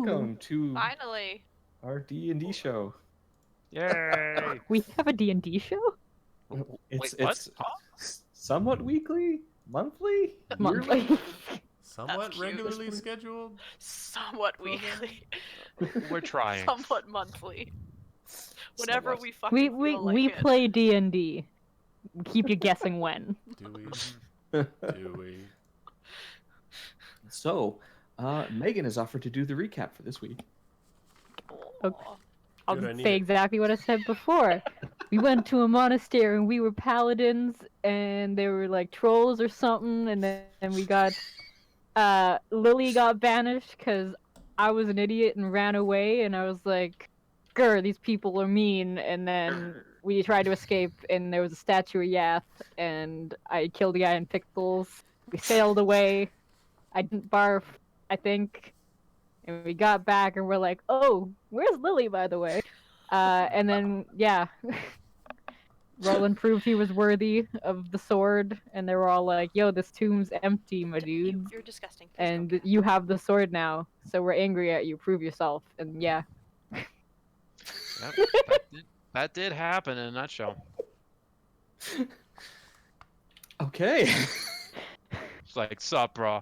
welcome to Finally. our D&D show. Yay! We have a D&D show? It's Wait, what? it's somewhat weekly, monthly, Monthly. yearly. Somewhat cute. regularly scheduled. Somewhat weekly. We're trying. Somewhat monthly. Whenever Somewhat. we fucking we feel like we it. play D&D. Keep you guessing when. Do we? Do we? So, Megan has offered to do the recap for this week. Okay. Aw. I'll Dude, I need say it. exactly what I said before. We went to a monastery and we were paladins and they were like trolls or something, and then we got Lily got banished because I was an idiot and ran away, and I was like, grr, these people are mean, and then we tried to escape and there was a statue of Yath and I killed a guy in pixels. We sailed away. I didn't barf, I think. And we got back and we're like, oh, where's Lily, by the way? And then, yeah. Roland proved he was worthy of the sword, and they were all like, yo, this tomb's empty, my dudes. You're disgusting. Please And don't. you have the sword now, so we're angry at you. Prove yourself. And yeah. Yep, that did happen in a nutshell. Okay. It's like, sup, bro?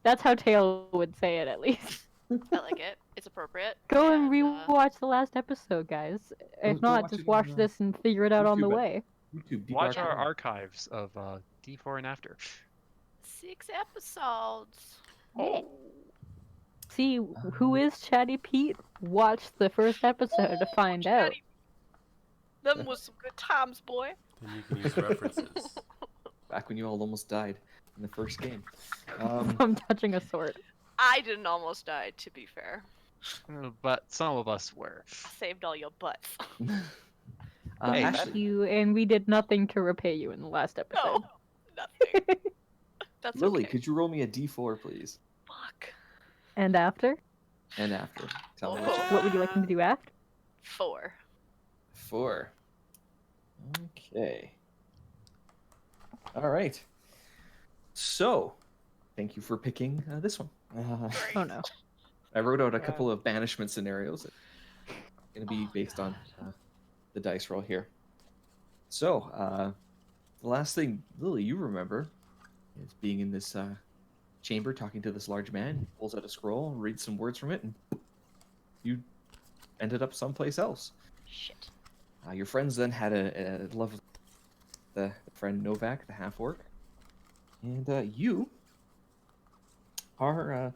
That's how Tail would say it, at least. I like it. It's appropriate. Go and uh, rewatch the last episode, guys. If go not, watch just it watch on, this and figure it out on the YouTube. way. YouTube. Watch our D-Bar.com. archives of D4 and after. 6 episodes. Yeah. See who is Chatty Pete? Watch the first episode to find out. Chatty. Them was some good times, boy. Then you can use references. Back when you all almost died in the first game. I'm touching a sword. I didn't almost die, to be fair. But some of us were. I saved all your butts. Hey, Thank Ashley, you, and we did nothing to repay you in the last episode. No, nothing. That's Lily, okay. could you roll me a D4, please? Fuck. And after? And after. Tell me Oh. what you What would you like me to do after? 4. 4. Okay. All right. So, thank you for picking this one. Oh no. I wrote out a couple of banishment scenarios that are going to be Oh, based on God. the dice roll here. So, the last thing, Lily, you remember is being in this chamber talking to this large man. He pulls out a scroll, reads some words from it, and you ended up someplace else. Shit. Your friends then had a love with the friend Novak, the half-orc. And you are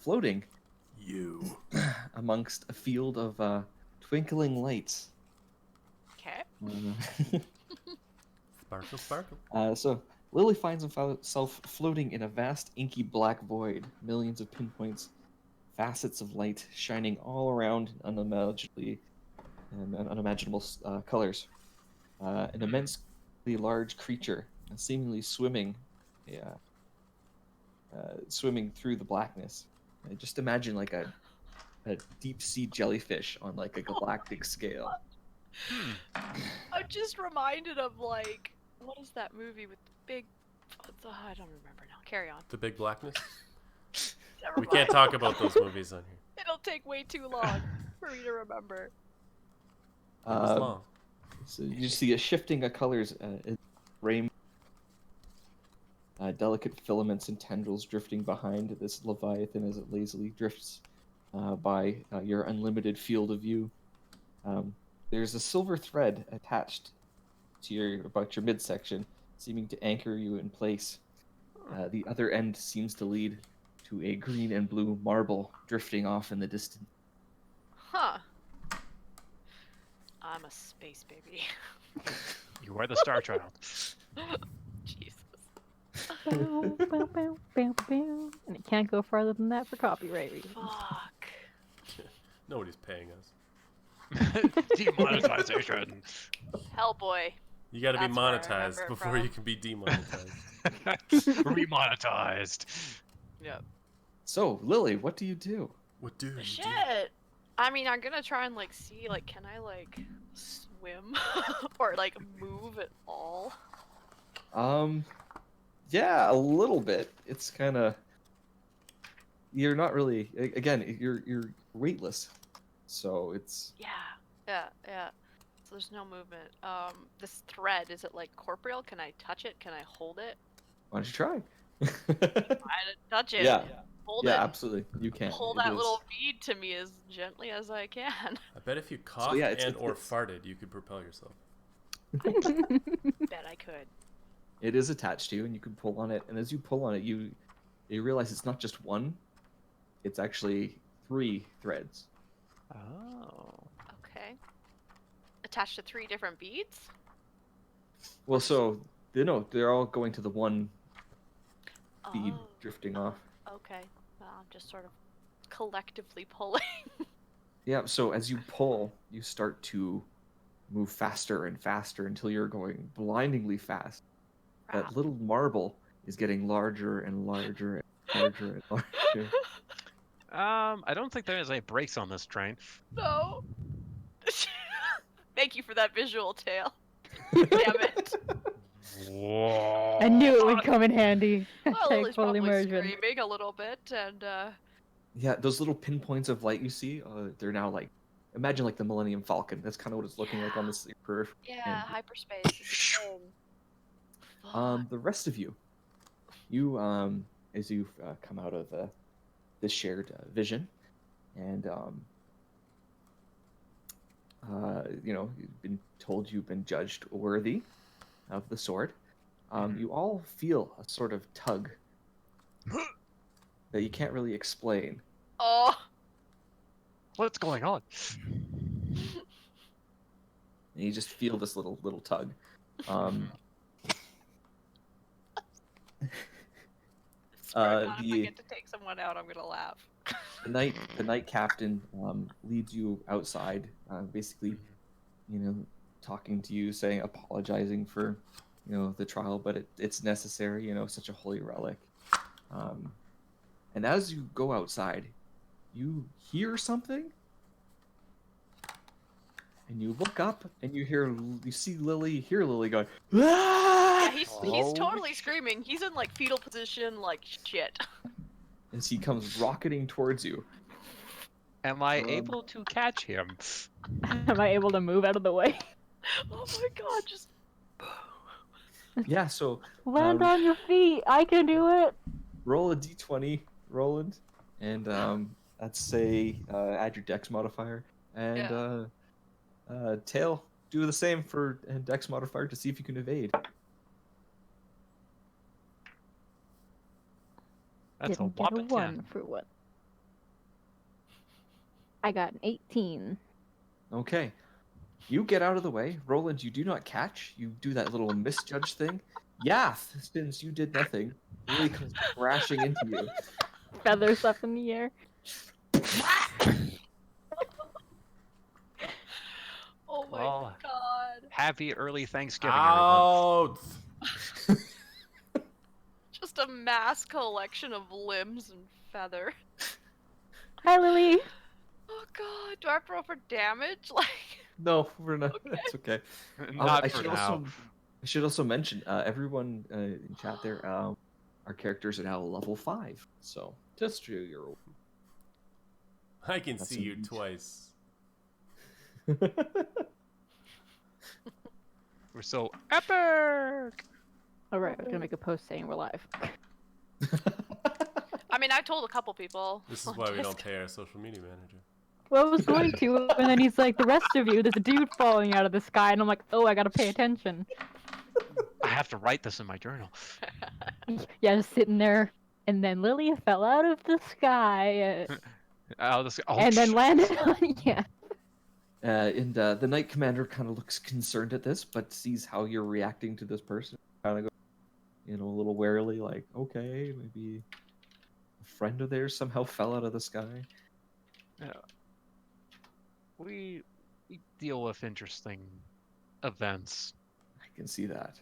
floating You. amongst a field of twinkling lights. Okay. Sparkle, sparkle. So Lily finds himself floating in a vast inky black void, millions of pinpoints, facets of light shining all around in unimaginable colors. An immensely large creature, seemingly swimming through the blackness. Just imagine like a deep sea jellyfish on like a galactic scale. I'm just reminded of, like, what is that movie with the big... I don't remember now. Carry on. The Big Blackness. Never We can't mind. talk about those movies on here. It'll take way too long for me to remember. It was Uh, long. So you see a shifting of colors, rainbow, delicate filaments and tendrils drifting behind this leviathan as it lazily drifts by your unlimited field of view. There's a silver thread attached to about your midsection, seeming to anchor you in place. The other end seems to lead to a green and blue marble drifting off in the distance. Huh. I'm a space baby. You are the Star Child. Jesus. Bow, bow, bow, bow, bow. And it can't go farther than that for copyright reasons. Fuck. Nobody's paying us. Demonetization. Hellboy. You got to be That's where I remember monetized it before from. you can be demonetized. Remonetized. Yep. So, Lily, what do you do? What do you do? Shit. I mean, I'm gonna try and, like, see, like, can I, like, swim? Or, like, move at all? Yeah, a little bit. It's kind of you're not really. Again, you're weightless, so it's. Yeah. So there's no movement. This thread, is it like corporeal? Can I touch it? Can I hold it? Why don't you try? I touch it. Yeah. Hold Yeah, it. absolutely. You can. Pull It that is- little bead to me as gently as I can. I bet if you coughed yeah, it's- and or it's- farted, you could propel yourself. Bet I could. It is attached to you, and you can pull on it. And as you pull on it, you realize it's not just one; it's actually 3 threads. Oh. Okay. Attached to 3 different beads? Well, so they're all going to the one bead Oh, drifting off. okay. Well, I'm just sort of collectively pulling. Yeah. So as you pull, you start to move faster and faster until you're going blindingly fast. Crap. That little marble is getting larger and larger and larger and larger. I don't think there's any brakes on this train. No. Thank you for that visual tale. Damn it. Whoa. I knew it would come in handy. Well, Hashtag Lily's full probably immersion. screaming a little bit, and Yeah, those little pinpoints of light you see, they're now like, imagine like the Millennium Falcon. That's kind of what it's looking like on this periphery. yeah, And- hyperspace is a thing. Fuck. The rest of you, as you've come out of this shared vision, and you've been told you've been judged worthy of the sword. You all feel a sort of tug that you can't really explain. Oh, What's going on? And you just feel this little tug. swear to God, if I the- get to take someone out, I'm gonna laugh. The night captain leads you outside, basically, talking to you, saying, apologizing for, the trial, but it's necessary. Such a holy relic. And as you go outside, you hear something, and you look up, and you see Lily, hear Lily going, "Ah!" Yeah, he's Oh, totally screaming. He's in like fetal position, like shit. And he comes rocketing towards you. Am I Um, able to catch him? Am I able to move out of the way? Oh my God, just Yeah, so Land Um, on your feet. I can do it. roll a d20, Roland, and let's say add your dex modifier, and Tail, do the same for dex modifier to see if you can evade. That's Didn't a get a whopping 1 10. for what? I got an 18. Okay, you get out of the way, Roland. You do not catch. You do that little misjudge thing. Yath, since you did nothing, really comes crashing into you. Feathers up in the air. oh my Well, God, Happy early Thanksgiving, everyone. Out! just a mass collection of limbs and feather. Hi, Lily. Oh God, do I have to roll for damage? Like, No, we're not. That's okay. Not I for should now. I should also mention, everyone in chat there, our characters are now level 5. So just your. I can That's see you indeed. twice. We're so epic. All right, I'm gonna make a post saying we're live. I mean, I told a couple people. This is on why we don't Discord. pay our social media manager. Well, I was going to, and then he's like, the rest of you, there's a dude falling out of the sky, and I'm like, oh, I gotta pay attention. I have to write this in my journal. Yeah, just sitting there, and then Lily fell out of the sky, and then landed on, yeah. And the Knight Commander kind of looks concerned at this, but sees how you're reacting to this person. Kind of go, a little warily, like, okay, maybe a friend of theirs somehow fell out of the sky. we deal with interesting events. I can see that.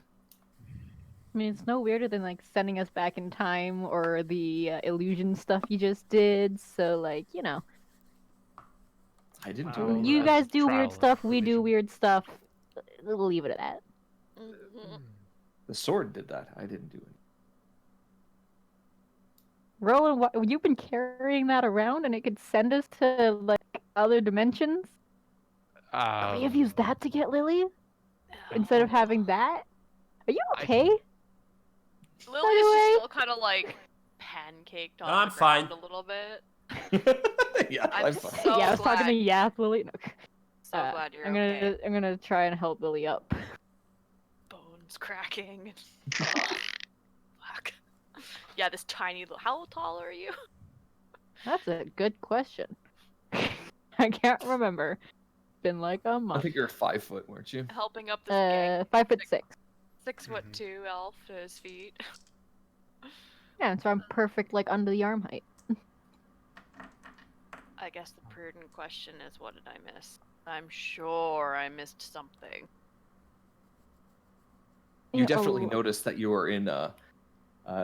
I mean, it's no weirder than like sending us back in time or the illusion stuff you just did. So, like, I didn't Wow. do any you of that. guys do Trial weird of stuff, we do illusion. weird stuff. We'll leave it at that. Mhm. The sword did that. I didn't do it. Roland, you've been carrying that around, and it could send us to like other dimensions. Could we have used that to get Lily instead of having that? Are you okay? Lily the is way- just still kind of like pancaked on I'm the ground fine. a little bit. Yeah, I'm I'm fine. so Yeah, I was talking to glad. Yath Lily. No. So glad you're I'm gonna okay. I'm gonna try and help Lily up. Bones cracking. Ugh. Fuck. Yeah, this tiny little. How tall are you? That's a good question. I can't remember. Been like a I month. think you're 5 foot, weren't you? Helping up this gang. 5'6". 6'2" elf to his feet. Yeah, and so I'm perfect, like under the arm height. I guess the prudent question is, what did I miss? I'm sure I missed something. You Yeah, definitely oh, noticed that you are in a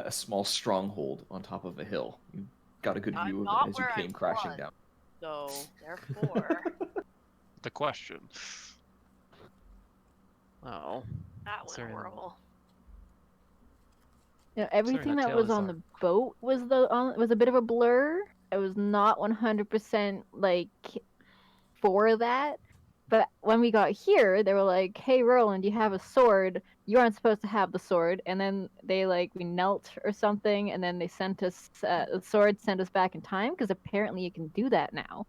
small stronghold on top of a hill. You got a good I'm view of not it as you where I came crashing was. down. So, therefore, The question. Oh, that went Sorry. horrible. Yeah, everything how that was tail on is the boat was a bit of a blur. I was not 100% like for that. But when we got here, they were like, "Hey, Roland, you have a sword. You aren't supposed to have the sword." And then we knelt or something, and then they sent us the sword sent us back in time because apparently you can do that now.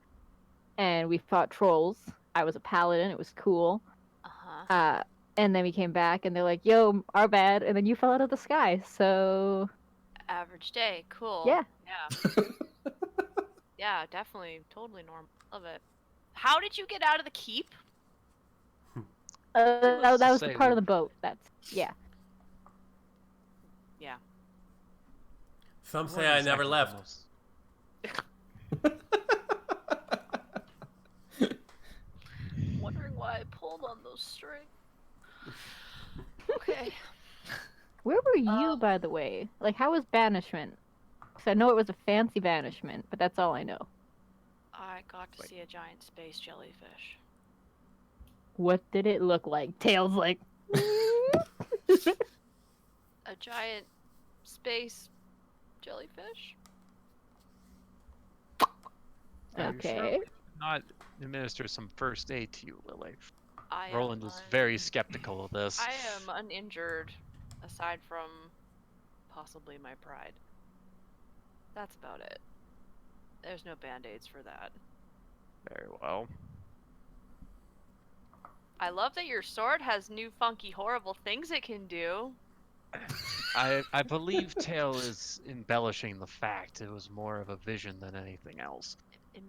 And we fought trolls. I was a paladin. It was cool. Uh-huh. And then we came back, and they're like, "Yo, our bad." And then you fell out of the sky. So Average day. Cool. Yeah. Yeah. Yeah, definitely. Totally normal. Love it. How did you get out of the keep? that to was the say part we- of the boat. Yeah. Yeah. Some we say weren't I never exactly the left. most- Wondering why I pulled on those strings. Okay. Where were you, by the way? Like, how was banishment? Because I know it was a fancy banishment, but that's all I know. I got to Wait. see a giant space jellyfish. What did it look like? Tails like. A giant space jellyfish? Are you sure Okay. we did not administer some first aid to you, Lily? I Roland am is very skeptical of this. I am uninjured, aside from possibly my pride. That's about it. There's no band-aids for that. Very well. I love that your sword has new funky horrible things it can do. I believe Tail is embellishing the fact. It was more of a vision than anything else.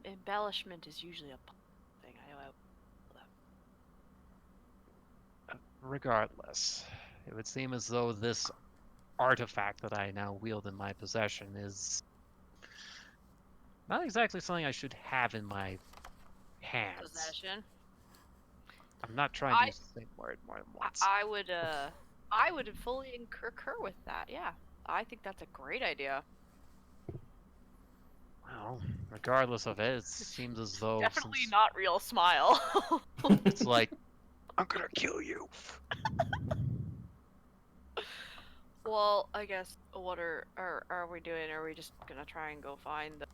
Embellishment is usually a thing. Regardless, it would seem as though this artifact that I now wield in my possession is not exactly something I should have in my hands. Possession. I'm not trying to use the same word more than once. I would fully concur with that. Yeah, I think that's a great idea. Well, regardless of it, it seems as though Definitely since not real smile. it's like I'm gonna kill you. Well, I guess what are we doing? Are we just gonna try and go find the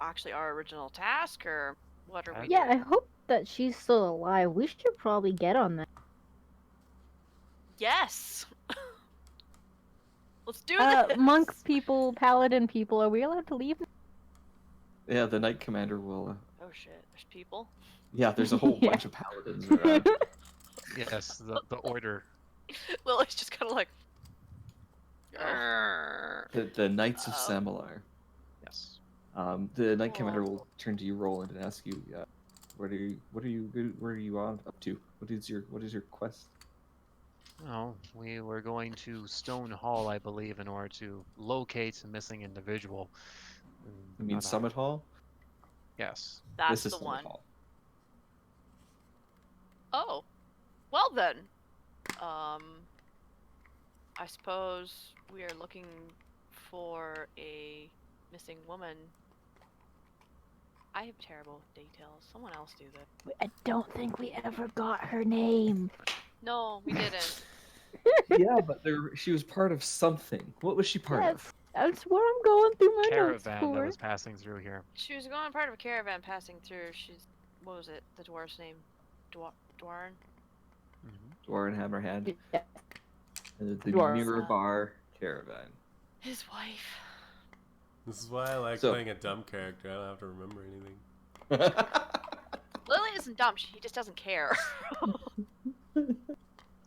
actually our original task, or what are we Yeah, I doing? hope that she's still alive. We should probably get on that. Yes. Let's do this. Monks people, paladin people, are we allowed to leave? Yeah, the Knight Commander will. Oh shit! There's people. Yeah, there's a whole Yeah. bunch of paladins around. Yes, the order. Lily's just kind of like. "Grrr." The Knights of Oh. Samalar. Yes. The Knight Commander will turn to you, Roland, and ask you, where are you on up to? What is your quest? Well, we were going to Stone Hall, I believe, in order to locate a missing individual. You mean Summit Hall? Yes. That's This is the Summit one. Hall. Oh, well then. I suppose we are looking for a missing woman. I have terrible details. Someone else do that. I don't think we ever got her name. No, we didn't. Yeah, but she was part of something. What was she part of? That's what I'm going through my notes Caravan that for. was passing through here. She was going part of a caravan passing through. She's what was it? The dwarf's name? Dwarn? Dwarven Hammerhand. Yeah. The Dwarf. Mirror Bar Caravan. His wife. This is why I like So- playing a dumb character. I don't have to remember anything. Lily isn't dumb. He just doesn't care.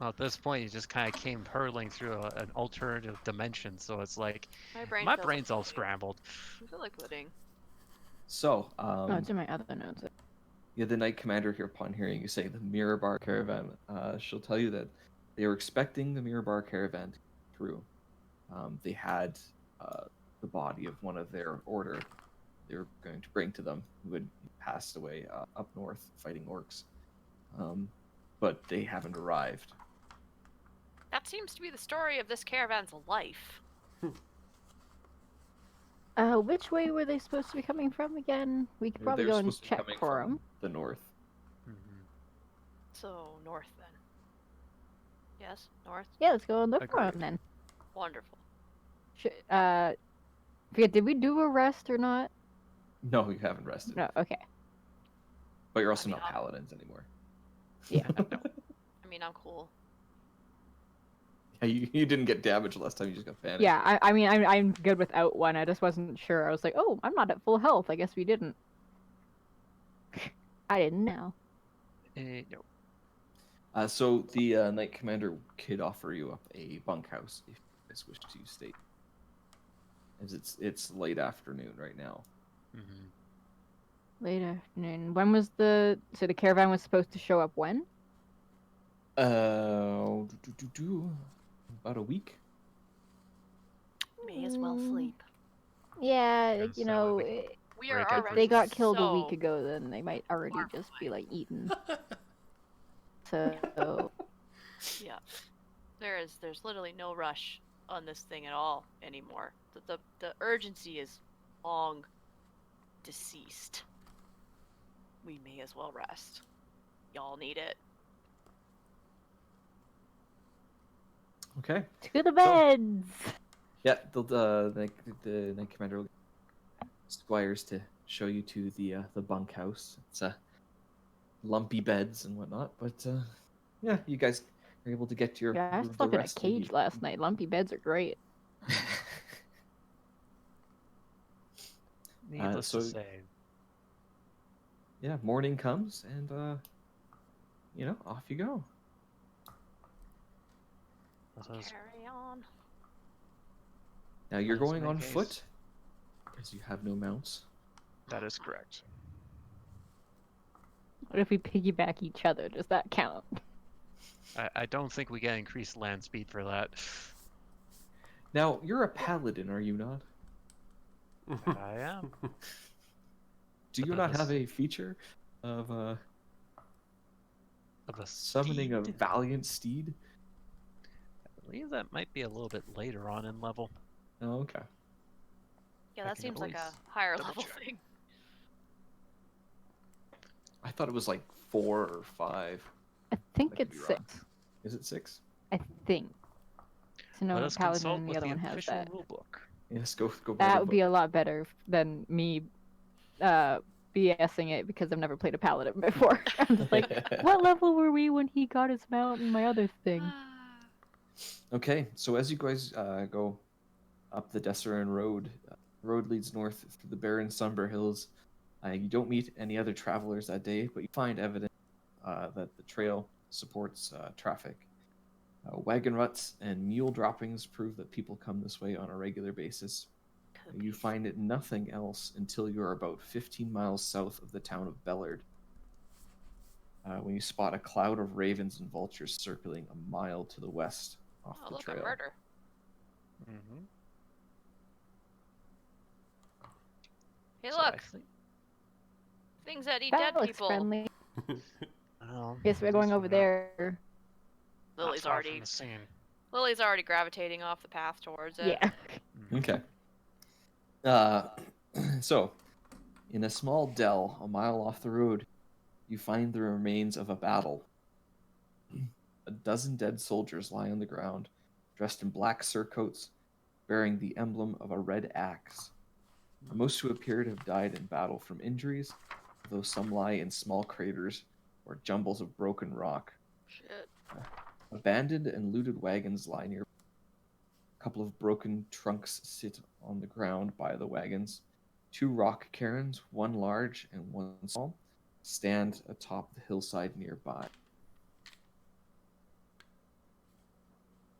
Well, at this point, you just kind of came hurling through an alternative dimension, so it's like My my brain's all liquidating. scrambled. I feel liquidating. So, Oh, it's in my other notes. yeah, the Knight Commander here, upon hearing you say the Mirror Bar Caravan, she'll tell you that they were expecting the Mirror Bar Caravan to come through. They had the body of one of their order they were going to bring to them, who had passed away up north fighting orcs. But they haven't arrived. That seems to be the story of this caravan's life. Which way were they supposed to be coming from again? We could probably They're go and supposed to be check coming for from them. the north. So north then. Yes, north. Yeah, let's go and look for Agreed. them then. Wonderful. Forget, did we do a rest or not? No, you haven't rested. No, okay. But you're also I mean, not paladins anymore. Yeah. I mean, I'm cool. Yeah, you didn't get damaged last time. You just got banished. Yeah, I mean, I'm good without one. I just wasn't sure. I was like, oh, I'm not at full health. I guess we didn't. I didn't know. No. So the Knight Commander could offer you up a bunkhouse if you guys wish to stay. As it's late afternoon right now. Mm-hmm. Late afternoon. When was so the caravan was supposed to show up when? About a week. May as well Mm. sleep. Yeah, Yeah, you so know, we can We are break it if already they got killed a so week ago, then they might already far just be behind. like eaten. So Yeah. There's literally no rush on this thing at all anymore. The urgency is long deceased. We may as well rest. Y'all need it. Okay. to the beds. Yeah, the Knight Commander will get squires to show you to the bunkhouse. It's lumpy beds and whatnot, but yeah, you guys are able to get your Yeah, I was the stuck in a rest you cage need. last night. Lumpy beds are great. Needless so- to say, Yeah, morning comes and off you go. let us Carry on. Now you're Let's going make on haste. foot because you have no mounts. That is correct. What if we piggyback each other? Does that count? I don't think we get increased land speed for that. Now you're a paladin, are you not? I am. Do you not have a feature of Of a summoning a steed. valiant steed? I believe that might be a little bit later on in level. Oh, okay. Yeah, I that can seems like a always higher double level check. thing. I thought it was like 4 or 5. I think I could it's be wrong. 6. Is it 6? I think. So no Let us paladin consult and the with other the one has official that. rulebook. Yes, go by That the would be book. a lot better than me BSing it because I've never played a paladin before. I'm just like, what level were we when he got his mount and my other thing? Okay, so as you guys go up the Desserin Road, road leads north through the barren Sunbur Hills. You don't meet any other travelers that day, but you find evidence that the trail supports traffic. Wagon ruts and mule droppings prove that people come this way on a regular basis. You find it nothing else until you are about 15 miles south of the town of Bellard, when you spot a cloud of ravens and vultures circling a mile to the west off Oh, the look, trail. a murder. Mm-hmm. Hey, So I look, think, things that eat That dead looks people. friendly. well, Guess we're at going least over we're there. not Lily's far from already the scene. Lily's already gravitating off the path towards it. Yeah. Mhm. Okay. So, in a small dell a mile off the road, you find the remains of a battle. A dozen dead soldiers lie on the ground, dressed in black surcoats, bearing the emblem of a red axe. Most who appeared have died in battle from injuries, though some lie in small craters or jumbles of broken rock. Shit. Abandoned and looted wagons lie near. A couple of broken trunks sit on the ground by the wagons. 2 rock cairns, one large and one small, stand atop the hillside nearby.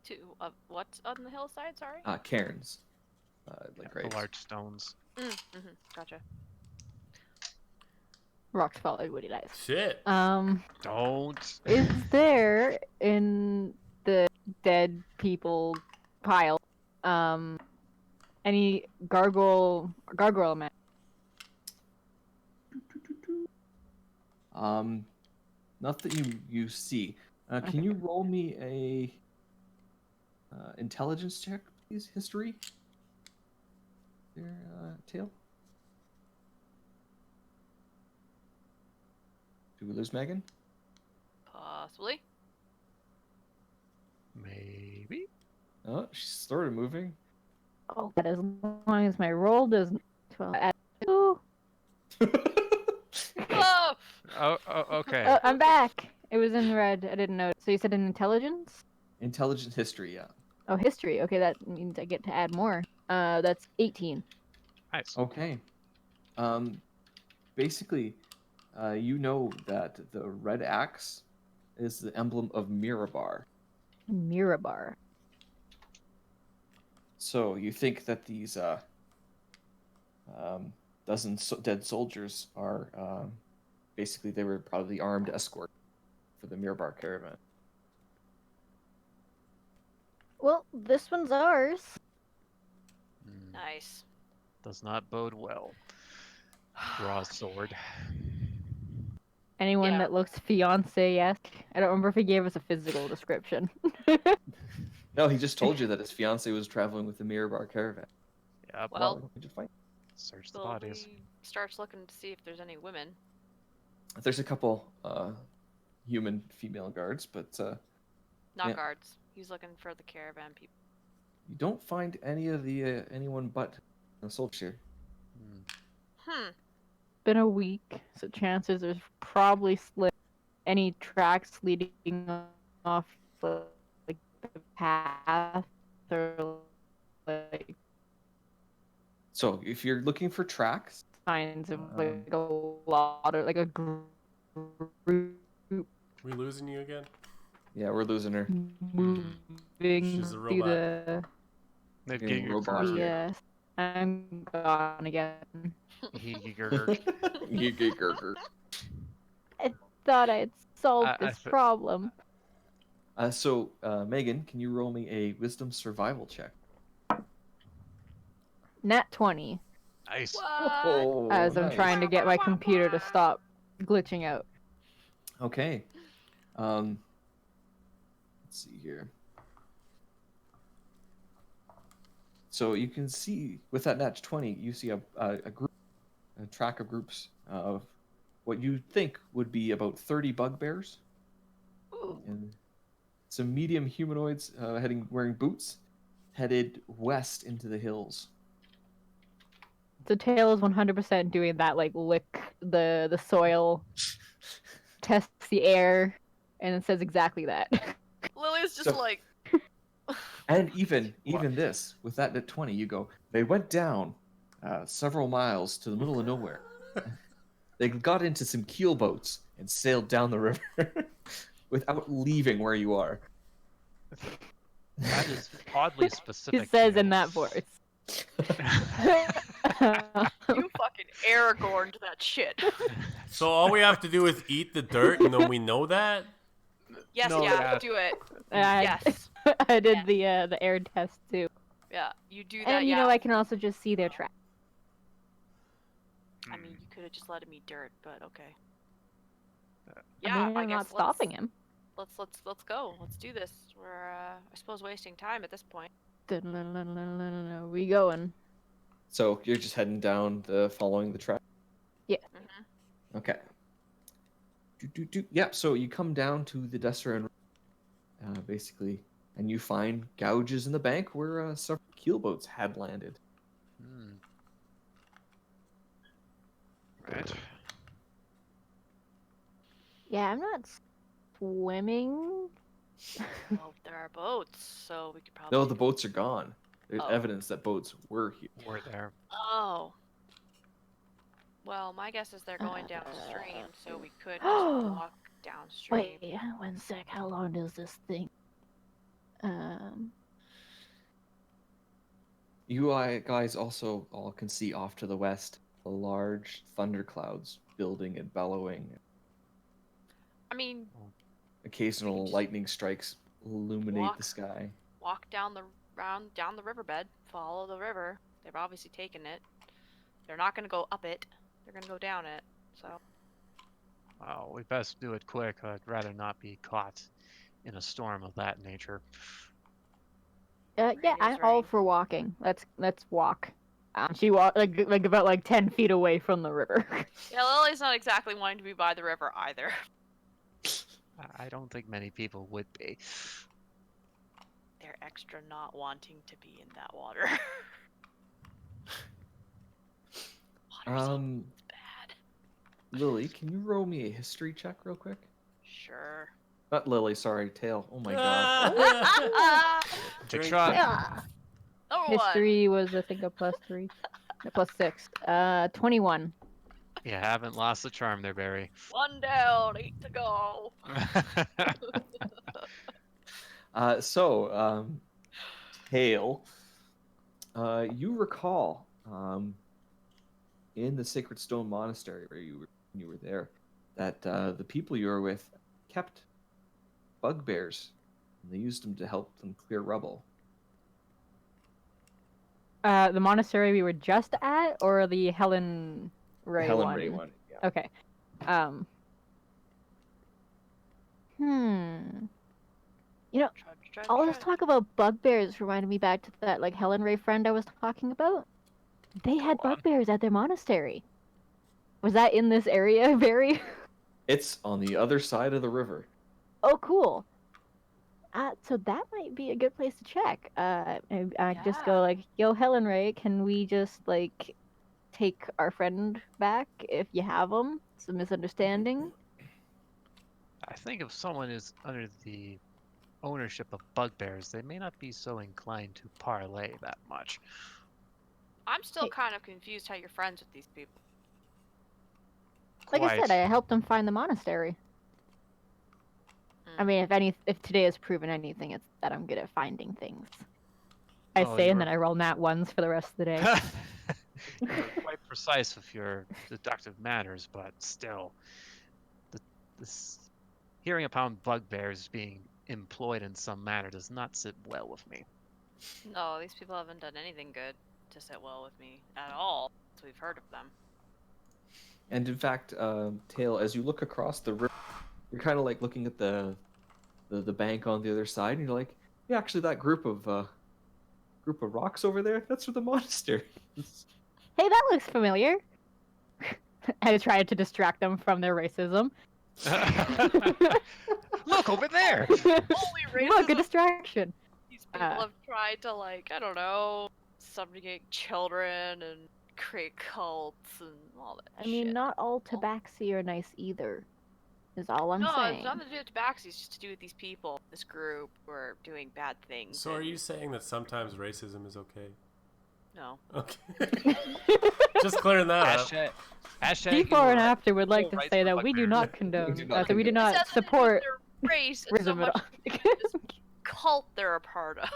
Two of what on the hillside? Sorry. Cairns. Like Yeah, graves. the large stones. Gotcha. Rocks followed Woody dies. Shit. Don't. Is there in the dead people pile any gargoyle man? Not that you see. Can Okay. you roll me a intelligence check, please? History. There, Tail. Do we lose Megan? Possibly. Maybe. Oh, she's sort of moving. Oh, but as long as my roll doesn't 12 add 2. Oh! Okay. Oh, I'm back. It was in red. I didn't know. So you said an intelligence? Intelligent history, yeah. Oh, history. Okay, that means I get to add more. That's 18. Nice. Okay. Basically, you know that the red axe is the emblem of Mirabar. Mirabar. So you think that these dozen dead soldiers are basically they were probably armed escort for the Mirabar caravan. Well, this one's ours. Nice. Does not bode well. Draw a sword. Anyone Yeah. that looks fiance-esque. I don't remember if he gave us a physical description. No, he just told you that his fiance was traveling with the Mirabar caravan. Yep. Well, we just fight. Search the So bodies. he starts looking to see if there's any women. There's a couple human female guards, but Not Yeah. guards. He's looking for the caravan people. you don't find any of the anyone but a soldier. Been a week, so chances there's probably any tracks leading off like the path or like So if you're looking for tracks, signs of like a lot or like a group We losing you again? yeah, we're losing her. moving She's a through robot. the They've Getting getting your robot cursor. here. yes. I'm gone again. Thought I had solved I this problem. So Megan, can you roll me a wisdom survival check? Nat 20 Nice. What? as I'm nice. trying to get my computer to stop glitching out. Okay. Let's see here. So you can see with that nat 20, you see a group, a track of groups of what you think would be about 30 bugbears, Ooh. and some medium humanoids wearing boots, headed west into the hills. So Tail is 100% doing that, like lick the soil, tests the air, and it says exactly that. Lily's just So- like, And even this, with that nat 20, you go, they went down several miles to the middle of nowhere. They got into some keel boats and sailed down the river without leaving where you are. That is oddly specific. He says to in me. that voice. you fucking Aragorned that shit. So all we have to do is eat the dirt, and then we know that. Yes, No, yeah, yeah. do it. I, Yes. I did the air test too. Yeah, you do that, And you yeah. know, I can also just see their track. I mean, you could have just let him eat dirt, but okay. I Yeah, mean, I'm not guess stopping him. Let's go. Let's do this. We're I suppose wasting time at this point. We going. So you're just heading down following the track? Mm-hmm. Okay. Yeah, so you come down to the Desseran, basically, and you find gouges in the bank where several keelboats had landed. Hmm. Right. Yeah, I'm not swimming. Well, there are boats, so we could probably. No, the boats are gone. There's Oh. evidence that boats were here. We're there. Oh. Well, my guess is they're going downstream, so we could just walk downstream. Wait, 1 sec. How long does this thing? You guys also all can see off to the west the large thunderclouds building and bellowing. I mean, Occasional just lightning strikes illuminate walk. the sky. walk down the riverbed, follow the river. They've obviously taken it. They're not going to go up it. They're going to go down it. So, Oh, we best do it quick. I'd rather not be caught in a storm of that nature. Yeah, Rain I'm is all rain. for walking. Let's walk. She walked like about like 10 feet away from the river. yeah, Lily's not exactly wanting to be by the river either. I don't think many people would be. They're extra not wanting to be in that water. Water's bad. Lily, can you roll me a history check real quick? Sure. Not Lily, sorry, Tail. Oh my Ah! god. Big Drink. shot. Number one. History was I think a +3, no, +6. 21. You haven't lost the charm there, Barry. 1 down, 8 to go. Tail, you recall in the Sacred Stone Monastery where you were there, that the people you were with kept bugbears, and they used them to help them clear rubble. The monastery we were just at, or the Helen Ray Helen one? Ray one. Yeah. Okay. You know, Trudge, all this trudge. talk about bugbears reminded me back to that like Helen Ray friend I was talking about. They had Go on. bugbears at their monastery. Was that in this area, Barry? It's on the other side of the river. Oh, cool. So that might be a good place to check. I just Yeah. go like, "Yo, Helen Ray, can we just like take our friend back if you have him? It's a misunderstanding." I think if someone is under the ownership of bugbears, they may not be so inclined to parlay that much. I'm still Hey. kind of confused how you're friends with these people. Like I Quite. said, I helped him find the monastery. I Hmm. mean, if today has proven anything, it's that I'm good at finding things. I Oh, say, and you're- then I roll nat ones for the rest of the day. You're quite precise with your deductive manners, but still, this hearing upon bugbears being employed in some manner does not sit well with me. No, these people haven't done anything good to sit well with me at all. So we've heard of them. And in fact, Tail, as you look across the river, you're kind of like looking at the bank on the other side, and you're like, yeah, actually, that group of rocks over there, that's for the monastery. Hey, that looks familiar. I tried to distract them from their racism. Look over there! Holy Look, a racism! distraction. These people Uh. have tried to, like, I don't know, subjugate children and create cults and all that I mean, shit. not all tabaxi are nice either. Is all I'm No, saying. it's nothing to do with Tabaxi. It's just to do with these people, this group, who are doing bad things. So are and- you saying that sometimes racism is okay? No. Okay. Just clearing that up. Hashtag Before and you are after would like equal to rights say for that we do bugbears. not condone, do not that we do condone. not It has nothing to do with support their race. It's so racism much at all. cult they're a part of.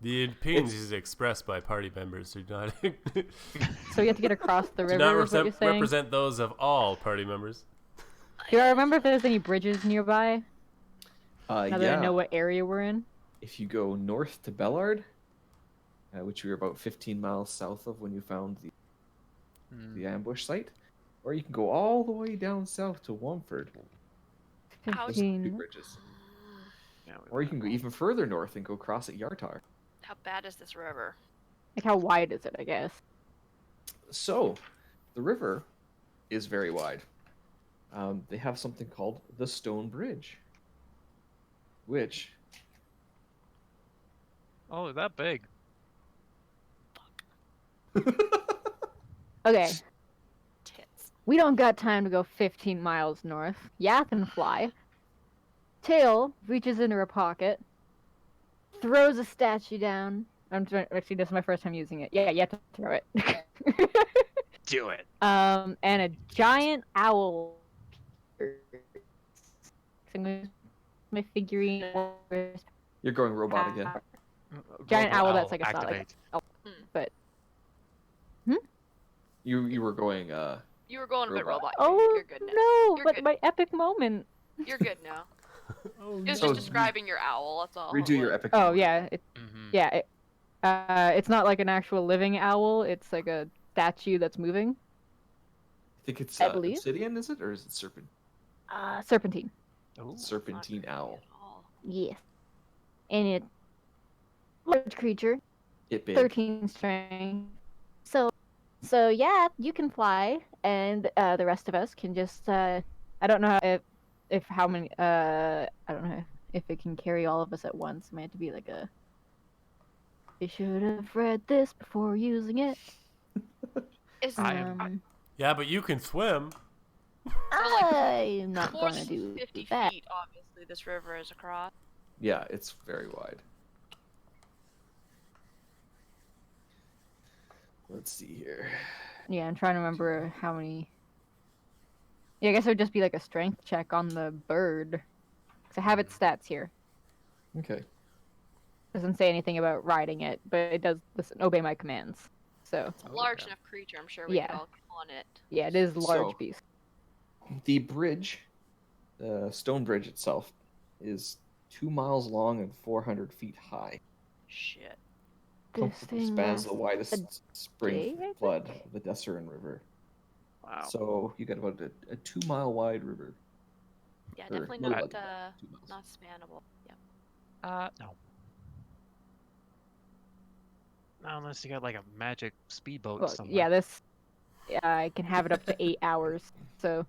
The opinions is expressed by party members do not So we have to get across the do not river, is what you're saying? represent those of all party members. Do I remember if there's any bridges nearby? Now that I know Yeah. what area we're in? If you go north to Bellard, which we were about 15 miles south of when you found the ambush site, or you can go all the way down south to Womford. How- Those are the two 15. bridges. Yeah, we Or you went can go all- even further north and go across at Yartar. How bad is this river? Like, how wide is it, I guess? So, the river is very wide. They have something called the Stone Bridge, which Oh, that big. Okay, Tits. we don't got time to go 15 miles north. Yath and fly. Tail reaches into her pocket, throws a statue down. Actually, this is my first time using it. Yeah, you have to throw it. Do it. And a giant owl. My figurine. You're going robot again. Giant Robo owl that's like a solid- activate. But You were going You were going a bit Robot. robot. oh You're good now. no! You're But good. my epic moment. You're good now. Oh, It was So- just describing your owl. That's all. redo your epic. Oh moment. yeah, Mhm. yeah. It's not like an actual living owl. It's like a statue that's moving. I think it's I believe. obsidian, is it, or is it Serpentine. Ooh. serpentine Not owl? creepy at all. Yes. And it large creature, It big. 13 strength. So yeah, you can fly, and the rest of us can just I don't know if how many I don't know if it can carry all of us at once. It might have to be like a. You should have read this before using it. Is I am- Um, Yeah, but you can swim. I'm not more gonna than do 50 that. feet, obviously, this river is across. Yeah, it's very wide. Let's see here. Yeah, I'm trying to remember how many. Yeah, I guess it would just be like a strength check on the bird. 'Cause I have its stats here. Okay. Doesn't say anything about riding it, but it does listen, obey my commands. So It's a Oh, large yeah. enough creature. I'm sure we Yeah. could all get on it. yeah, it is a large So- beast. The bridge, the stone bridge itself, is 2 miles long and 400 feet high. Shit. This Comfortably thing spans the lasts widest spring day, I flood think? of the Desserin River. Wow. So you got about a 2 mile wide river. Yeah, Or definitely no, not like 2 miles. not spannable. Yep. No. Not unless you got like a magic speedboat Well, somewhere. yeah, this. Yeah, I can have it up to 8 hours. So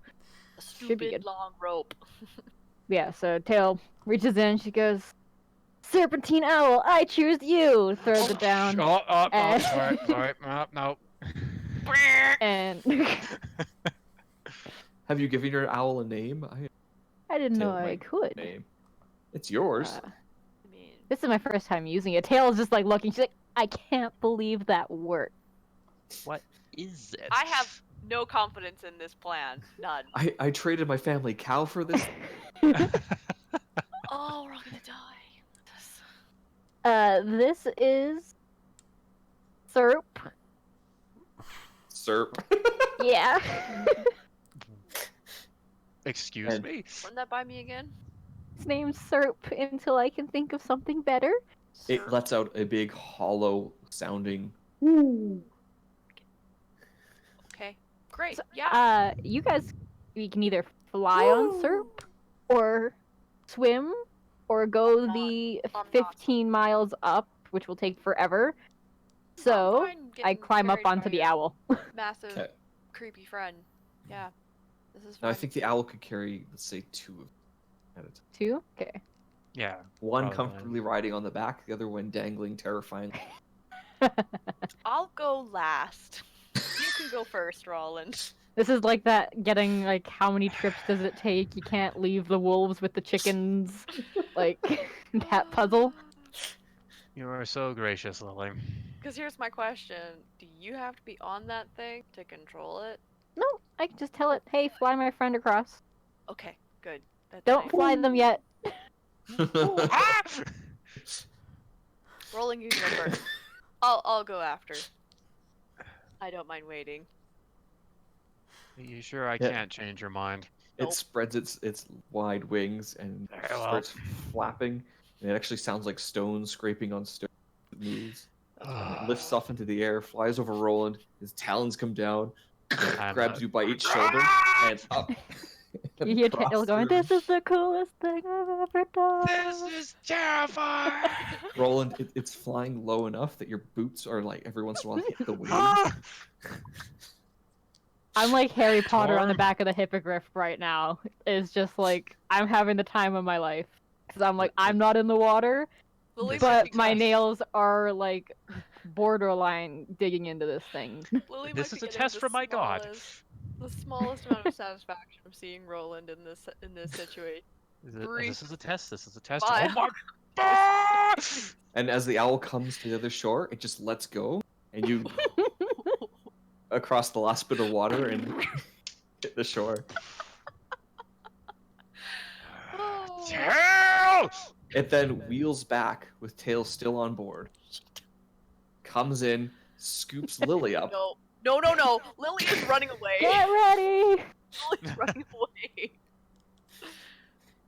A Should be stupid good. long rope. yeah, so Tail reaches in. She goes, "Serpentine owl, I choose you." Throws it down, and- sorry. No. and Have you given your owl a name? I didn't know Tail I might could. Name. It's yours. Uh, I mean, This is my first time using it. Tail is just like looking. She's like, "I can't believe that worked." What is it? I have no confidence in this plan. None. I traded my family cow for this. Oh, we're all gonna die. This- This is Serp. Serp. Yeah. Excuse And- me. Run that by me again. His name's Serp until I can think of something better. It Sir. lets out a big hollow sounding. Okay. Great. So, Yeah. You guys, you can either fly on Serp, or swim, or go I'm not- the I'm not. 15 miles up, which will take forever. So I'm fine I getting climb up carried onto by the your owl. Massive, Okay. creepy friend. Yeah. This is Now, fine. I think the owl could carry, let's say, 2 of at a time. 2? Okay. Yeah. One Probably. comfortably riding on the back, the other one dangling terrifyingly. I'll go last. You can go first, Roland. This is like that getting like how many trips does it take? You can't leave the wolves with the chickens. Like that puzzle. You are so gracious, Lily. Because here's my question: do you have to be on that thing to control it? No, I can just tell it, "Hey, fly my friend across." Okay, good. That's Don't nice. fly them yet. Ah! Rolling you go first. I'll go after. I don't mind waiting. You sure I Yeah. can't change your mind? It Nope. spreads its wide wings and Very well. starts flapping. And it actually sounds like stone scraping on stone. It moves. It lifts off into the air, flies over Roland. His talons come down, I'm grabs not- you by each shoulder, and up. You hear across Tail the going, room. "This is the coolest thing I've ever done." This is terrifying. Roland, it's flying low enough that your boots are like every once in a while hit the waves. Ah! I'm like Harry Potter on the Storm. back of the hippogriff right now. It's just like I'm having the time of my life because I'm like I'm not in the water, The least but you my can- nails are like borderline digging into this thing. Lily This might is be a getting test the from my god. the smallest amount of satisfaction of seeing Roland in this situation. This is a test. This is a test. My Oh my heart god! And as the owl comes to the other shore, it just lets go, and you across the last bit of water and hit the shore. Oh. Tail! It then wheels back with Tail still on board. Comes in, scoops Lily up. No. Lily is running away. Get ready! Lily's running away.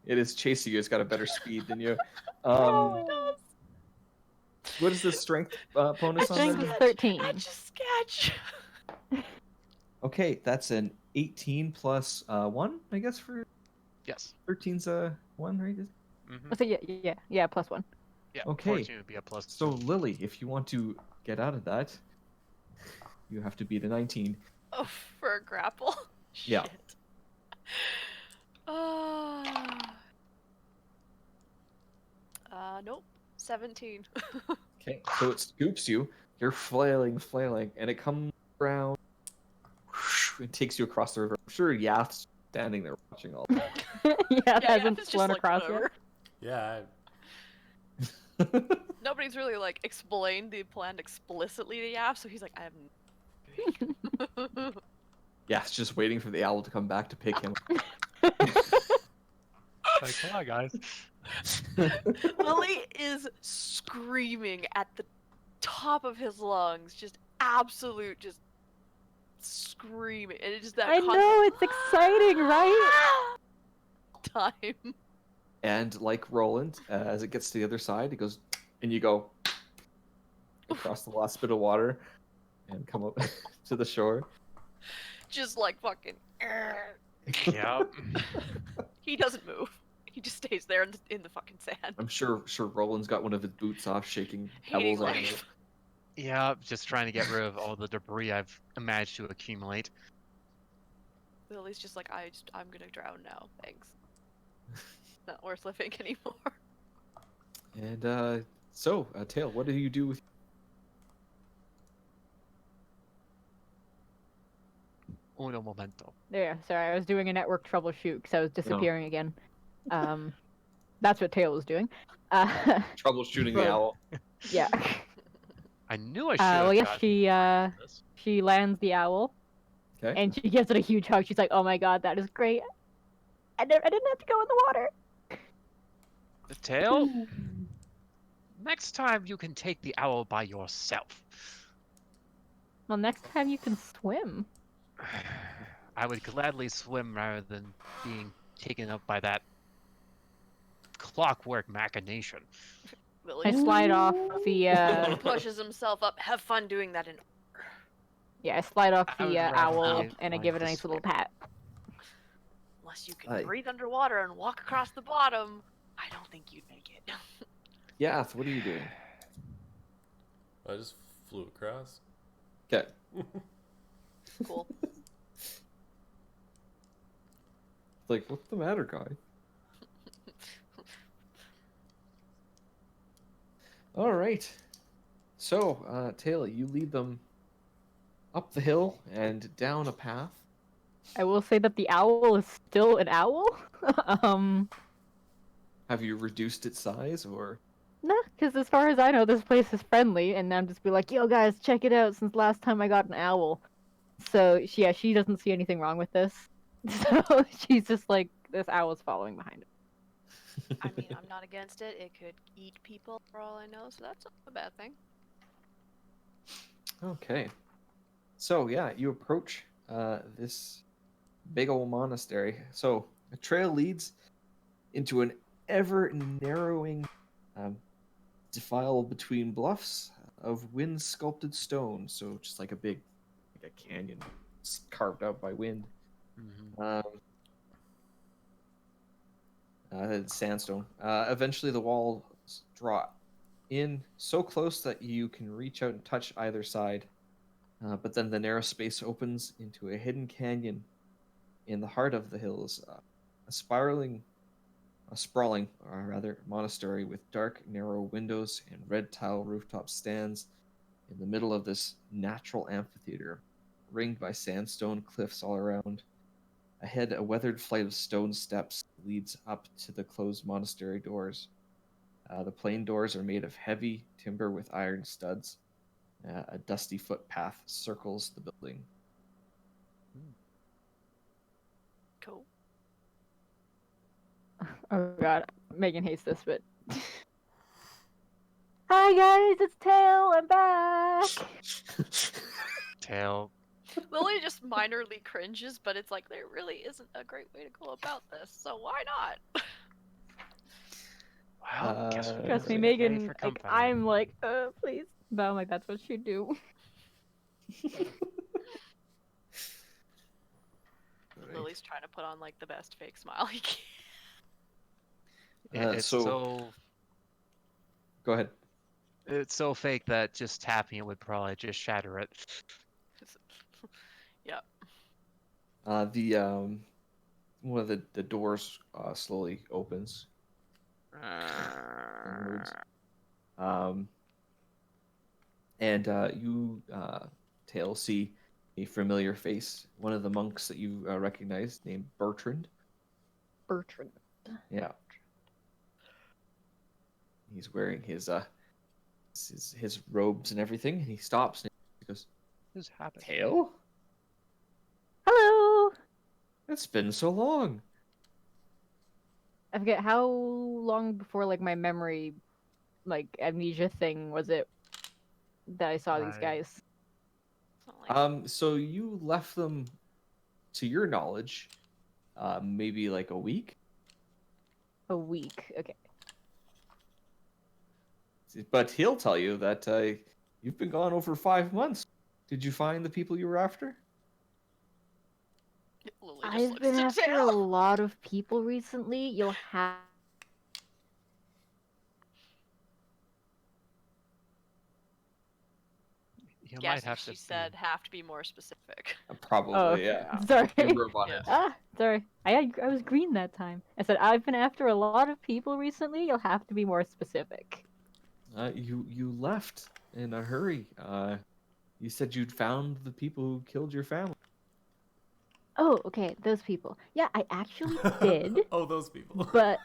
It is chasing you. It's got a better speed than you. Oh, it does. What is the strength bonus on Strength there? is 13. Etch a sketch. Okay, that's an 18 plus 1, I guess, for Yes. 13's 1, right? Mm-hmm. So yeah, +1. Yeah. Okay. 14 would be a plus. So, Lily, if you want to get out of that, you have to beat a 19. Oh, for a grapple. Yeah. Shit. Ah. Nope. 17. Okay, so it scoops you. You're flailing, and it comes around and takes you across the river. I'm sure Yath's standing there watching all that. Yeah, hasn't it's just flown like, across whatever. Yeah. Nobody's really like explained the plan explicitly to Yap, so he's like, I have. Yath's just waiting for the owl to come back to pick him. Like, come on, guys. Lily is screaming at the top of his lungs, just absolute, just screaming, and it's just that. I know, it's exciting, right? Time. And like Roland, as it gets to the other side, it goes, and you go across the last bit of water and come up to the shore. Just like fucking. Yeah. He doesn't move. He just stays there in the fucking sand. I'm sure Roland's got one of his boots off, shaking Hating pebbles out of it. life. Yeah, just trying to get rid of all the debris I've managed to accumulate. Lily's just like, I'm gonna drown now. Thanks. Not worth living anymore. And so, Tail, what do you do with? Uno momento. Yeah, sorry, I was doing a network troubleshoot because I was disappearing again. That's what Tail was doing. Troubleshooting Well, the owl. Yeah. I knew I should have Well, yes, this. she lands the owl Okay. and she gives it a huge hug. She's like, "Oh my god, that is great! I didn't have to go in the water." The tail? Next time you can take the owl by yourself. Well, next time you can swim. I would gladly swim rather than being taken up by that clockwork machination. I Lily slide off the pushes himself up. Have fun doing that in. yeah, I slide off I would the rather owl be and I inclined give it a to nice little swim. pat. Unless you can Aye. breathe underwater and walk across the bottom, I don't think you'd make it. Yath, what are you doing? I just flew across. Okay. Cool. Like, what's the matter, guy? All right. So, Taylor, you lead them up the hill and down a path. I will say that the owl is still an owl. Have you reduced its size, or? Nah, because as far as I know, this place is friendly, and I'm just be like, "Yo, guys, check it out!" Since last time I got an owl, so she doesn't see anything wrong with this. So she's just like, this owl's following behind it. I mean, I'm not against it. It could eat people for all I know, so that's not a bad thing. Okay. So yeah, you approach this big old monastery. So a trail leads into an ever narrowing defile between bluffs of wind sculpted stone. So just like a big, like a canyon carved out by wind. Sandstone. Eventually, the walls draw in so close that you can reach out and touch either side. But then the narrow space opens into a hidden canyon in the heart of the hills. A sprawling monastery with dark, narrow windows and red tile rooftop stands in the middle of this natural amphitheater, ringed by sandstone cliffs all around. Ahead, a weathered flight of stone steps leads up to the closed monastery doors. The plain doors are made of heavy timber with iron studs. A dusty footpath circles the building. Cool. Oh god, Megan hates this bit. Hi guys, it's Tail. I'm back. Tail. Lily just minorly cringes, but it's like there really isn't a great way to go about this, so why not? Well, guess we're Trust me, ready Megan. for Like, company. I'm like, please. But I'm like, that's what you do. Lily's trying to put on like the best fake smile he can. It's so- Go ahead. it's so fake that just tapping it would probably just shatter it. Yep. One of the doors slowly opens. Inwards. And you, Tail, see a familiar face. One of the monks that you recognize, named Bertrand. Bertrand. Yeah. He's wearing his robes and everything, and he stops and he goes, Who's happening? Tail? Hello. It's been so long. I forget how long before like my memory, like amnesia thing was it that I saw these I- guys. Something like So you left them, to your knowledge, maybe like a week. A week. Okay. But he'll tell you that you've been gone over 5 months. Did you find the people you were after? Lily just I've looks been to after a Tail. lot of people recently. You'll have. You Yes, might have she to. said have to be more specific. Probably, Oh, yeah. sorry. Your robot Yeah. engine. Ah, sorry. I was green that time. I said I've been after a lot of people recently. You'll have to be more specific. You left in a hurry. You said you'd found the people who killed your family. Oh, okay, those people. Yeah, I actually did, Oh, those people. but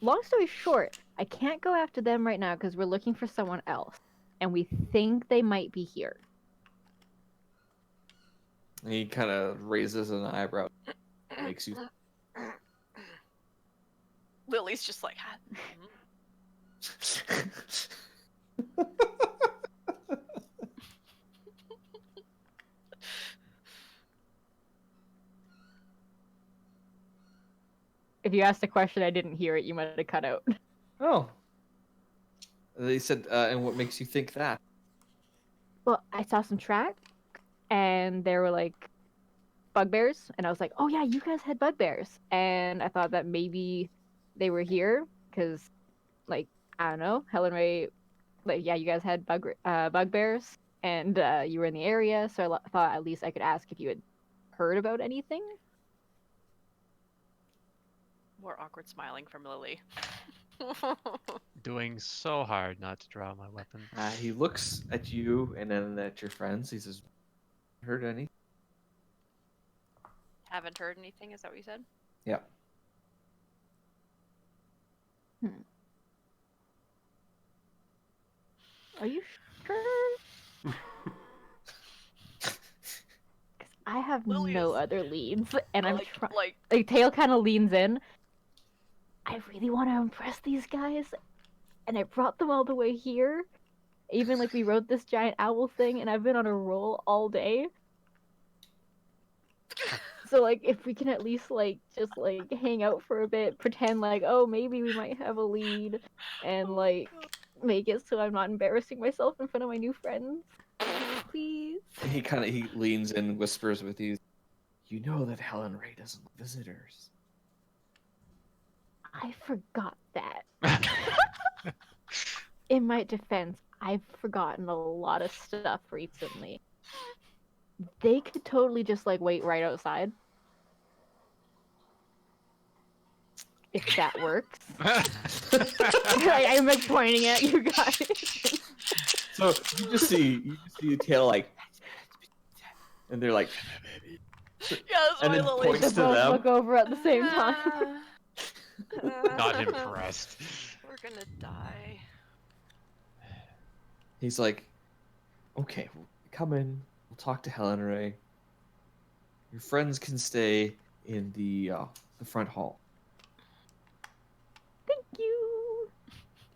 long story short, I can't go after them right now because we're looking for someone else, and we think they might be here. And he kind of raises an eyebrow, makes you. Lily's just like, "Ah, If you asked a question I didn't hear it, you might have cut out. Oh. They said, and what makes you think that? Well, I saw some tracks, and there were like bugbears, and I was like, "Oh yeah, you guys had bugbears," and I thought that maybe they were here because, like, I don't know, Helen Ray, like, yeah, you guys had bugbears, and you were in the area, so I thought at least I could ask if you had heard about anything. more awkward smiling from Lily." Doing so hard not to draw my weapon. He looks at you and then at your friends. He says, "Heard any?" Haven't heard anything, is that what you said? Yeah. Are you sure? 'Cause I have Lily no is- other leads, and I'm like, trying. like, Like, Tail kind of leans in. I really want to impress these guys, and I brought them all the way here. Even like we rode this giant owl thing, and I've been on a roll all day. So like, if we can at least like just like hang out for a bit, pretend like, oh, maybe we might have a lead, and like make it so I'm not embarrassing myself in front of my new friends, please. He leans in and whispers with you. You know that Helen Ray doesn't like visitors. I forgot that. In my defense, I've forgotten a lot of stuff recently. They could totally just like wait right outside. if that works. I'm like pointing at you guys. So you just see a tail like, and they're like, Yeah, that's and why then Lily. points They to both them. look over at the same time. Not impressed. We're gonna die. He's like, okay, come in. We'll talk to Helen Ray. Your friends can stay in the front hall. Thank you.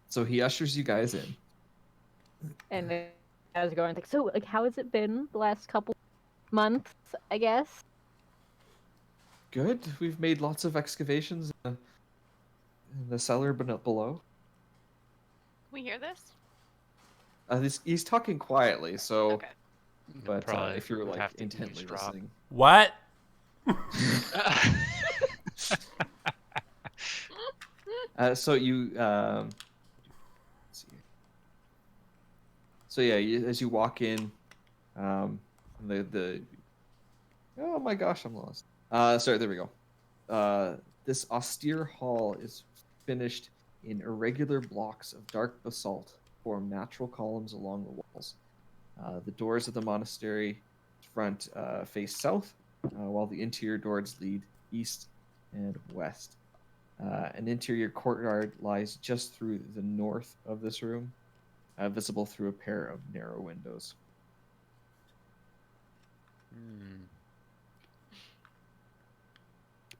So he ushers you guys in. And then I was going like, so like, how has it been the last couple months? I guess. Good. We've made lots of excavations in the cellar, but not below. Can we hear this? He's talking quietly, so. Okay. But Probably if you're would like have to intently eavesdrop. listening, What? so you. Let's see. So yeah, as you walk in, the. Oh my gosh, I'm lost. Sorry, there we go. This austere hall is finished in irregular blocks of dark basalt, form natural columns along the walls. The doors of the monastery front face south, while the interior doors lead east and west. An interior courtyard lies just through the north of this room, visible through a pair of narrow windows. Hmm.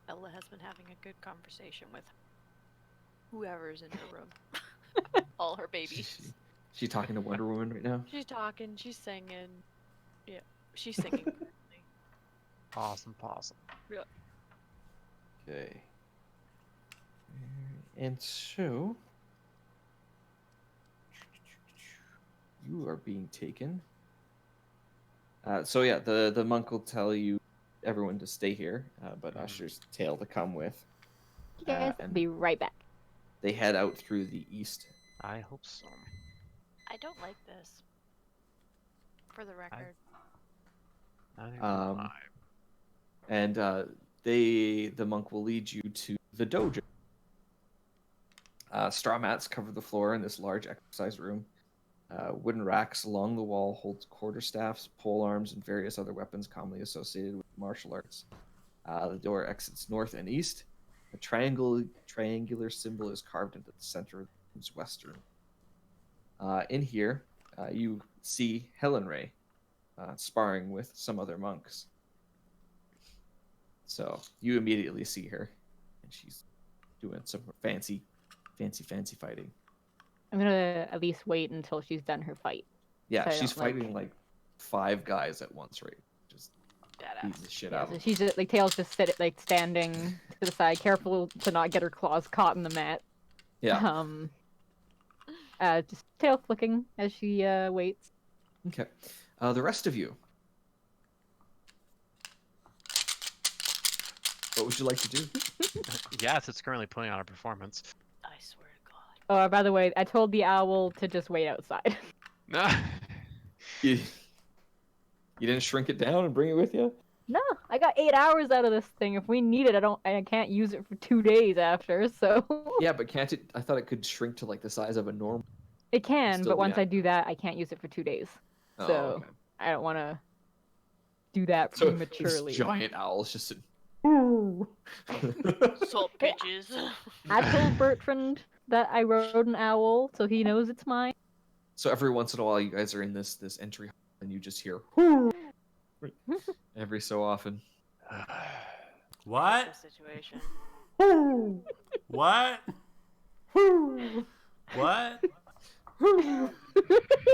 Ella has been having a good conversation with whoever's in her room. All her babies. She talking to Wonder Woman right now? She's talking, she's singing. Yeah, she's singing. currently. Awesome possum. Okay. And so you are being taken. So yeah, the monk will tell you everyone to stay here, but ushers Tail to come with. You guys, And be right back. they head out through the east. I hope so. I don't like this. For the record. Neither do I. And the monk will lead you to the dojo. Straw mats cover the floor in this large exercise room. Wooden racks along the wall hold quarterstaffs, pole arms, and various other weapons commonly associated with martial arts. The door exits north and east. A triangular symbol is carved into the center of the room's western. In here, you see Helen Ray sparring with some other monks. So you immediately see her, and she's doing some fancy fighting. I'm gonna at least wait until she's done her fight. Yeah, So I she's don't, like- fighting like 5 guys at once, right? Just beating Badass. the shit Yeah, out so of them. she's just, like Tail's just standing to the side, careful to not get her claws caught in the mat. Yeah. Just Tail flicking as she waits. Okay. The rest of you. What would you like to do? Yes, it's currently putting on a performance. I swear to God. Oh, by the way, I told the owl to just wait outside. You didn't shrink it down and bring it with you? No, I got 8 hours out of this thing. If we need it, I can't use it for 2 days after. So Yeah, but can't it? I thought it could shrink to like the size of a normal. it can, Still but be once I active. do that, I can't use it for 2 days. Oh, So okay. I don't want to do that So prematurely. this giant owl's just. Ooh. Sup, bitches. I told Bertrand that I rode an owl, so he knows it's mine. So every once in a while, you guys are in this entry hall, and you just hear every so often. What? What's the situation? What? What?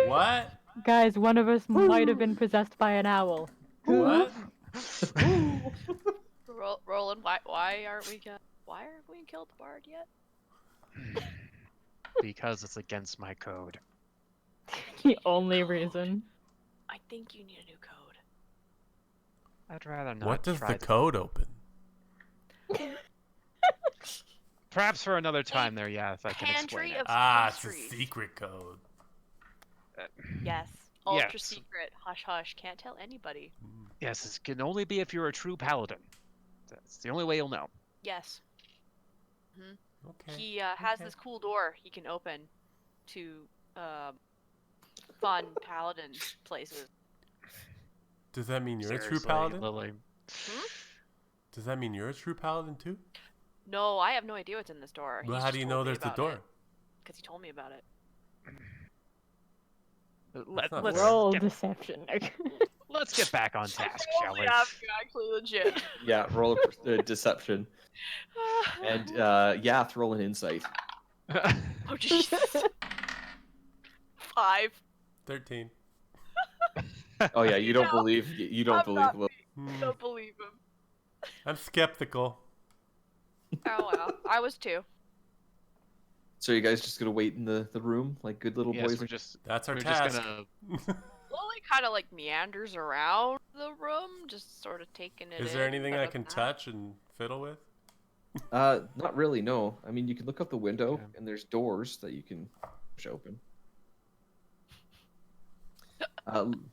What? Guys, one of us might have been possessed by an owl. What? Roland, why aren't we killed the bard yet? Because it's against my code. The only reason. I think you need a new code. I'd rather not What does try the code open? Perhaps for another time there, yeah, if I can explain Pantry it. of Ah, it's a pastries. secret code. Yes. Ultra Yes. secret. Hush hush. Can't tell anybody. Yes, it can only be if you're a true paladin. That's the only way you'll know. Yes. Okay. He has okay. this cool door he can open to fun paladin places. Does that mean you're a true Seriously, paladin? Lily. Does that mean you're a true paladin too? No, I have no idea what's in this door. Well, He's how just do you told know me there's the about door? Because he told me about it. not Let's fair. Roll get, deception. let's get back on task, shall we? Actually legit. Yeah, roll a deception. And Yath, roll an insight. Oh Jesus. 5. 13. Oh yeah, you don't No, believe I'm not- Lil. Don't believe him. I'm skeptical. Oh wow. I was too. So you guys just gonna wait in the room like good little Yes, boys? That's our we're task. just gonna. Lily kind of like meanders around the room, just sort of taking it in. Is there anything but I other can than that- touch and fiddle with? Not really. No. I mean, you can look out the window, Okay. and there's doors that you can push open.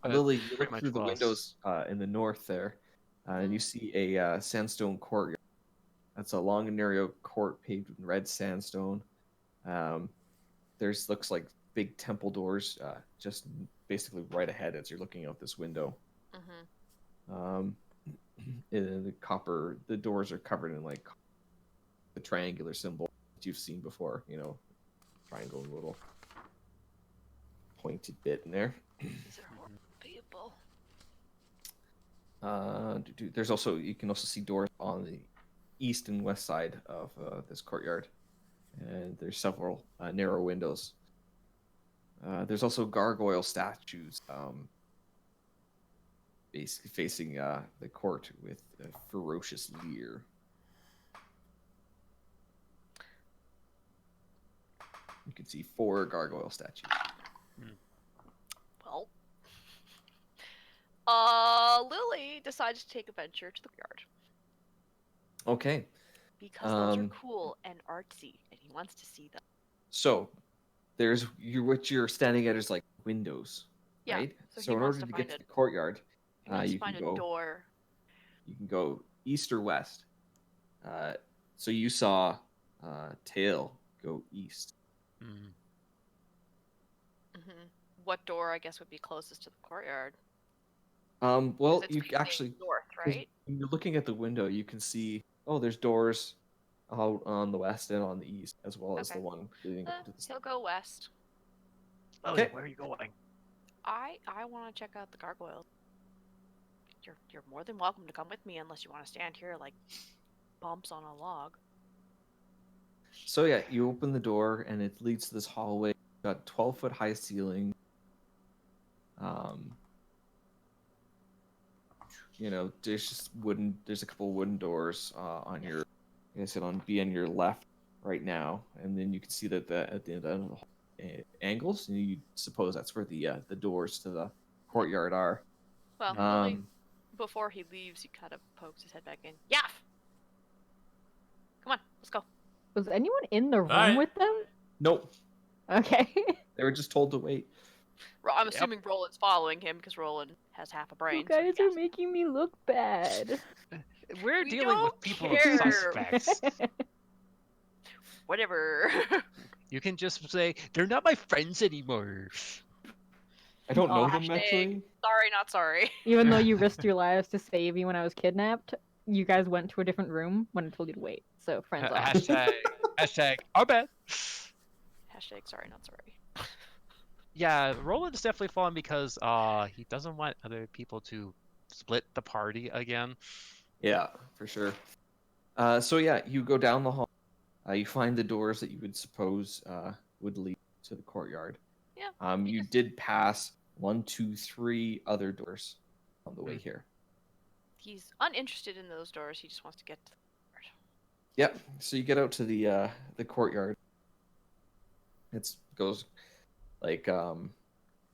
Lily, you pretty look much through the was. windows in the north there, and you see a sandstone courtyard. That's a long and narrow court paved with red sandstone. There's looks like big temple doors just basically right ahead as you're looking out this window. The doors are covered in like the triangular symbol that you've seen before. You know, triangle and little pointed bit in there. These are horrible people. There's also you can also see doors on the east and west side of this courtyard, and there's several narrow windows. There's also gargoyle statues, basically facing the court with a ferocious leer. You can see 4 gargoyle statues. Well, Lily decides to take a venture to the yard Okay, because those are Um, cool and artsy, and he wants to see them. so there's what you're standing at is like windows, Yeah, right? so he So in wants order to to get find to the courtyard, He wants you to find can a go. door. You can go east or west. So you saw Tail go east. Mm. What door, I guess, would be closest to the courtyard? Well, 'Cause it's you facing actually, north, 'cause right? when you're looking at the window, you can see there's doors out on the west and on the east, as well as the Okay. one leading up to the He'll go west. Lily, Okay. where are you going? I want to check out the gargoyles. You're more than welcome to come with me, unless you want to stand here like bumps on a log. So yeah, you open the door and it leads to this hallway. Got 12-foot high ceiling. There's just wooden. There's a couple wooden doors on your, like I said, on your left right now, and then you can see that at the end of the hall, angles, and you suppose that's where the doors to the courtyard are. Well, Lily, before he leaves, he kind of pokes his head back in. Yaff! Come on, let's go. Was anyone in the room Alright. with them? Nope, Okay. they were just told to wait. I'm Yep. assuming Roland's following him because Roland has half a brain. You so he guys are has- making me look bad. We're We dealing with don't people care. suspects. Whatever. You can just say they're not my friends anymore. I don't know Oh, them hashtag. actually. Sorry, not sorry. Even though you risked your lives to save me when I was kidnapped, you guys went to a different room when I told you to wait. So friends off. Hashtag our bad. Hashtag sorry, not sorry. Yeah, Roland is definitely falling because he doesn't want other people to split the party again. Yeah, for sure. So yeah, you go down the hall. You find the doors that you would suppose would lead to the courtyard. Yeah. You did pass 1, 2, 3 other doors on the way here. He's uninterested in those doors. He just wants to get to the courtyard. Yep. So you get out to the courtyard. It goes like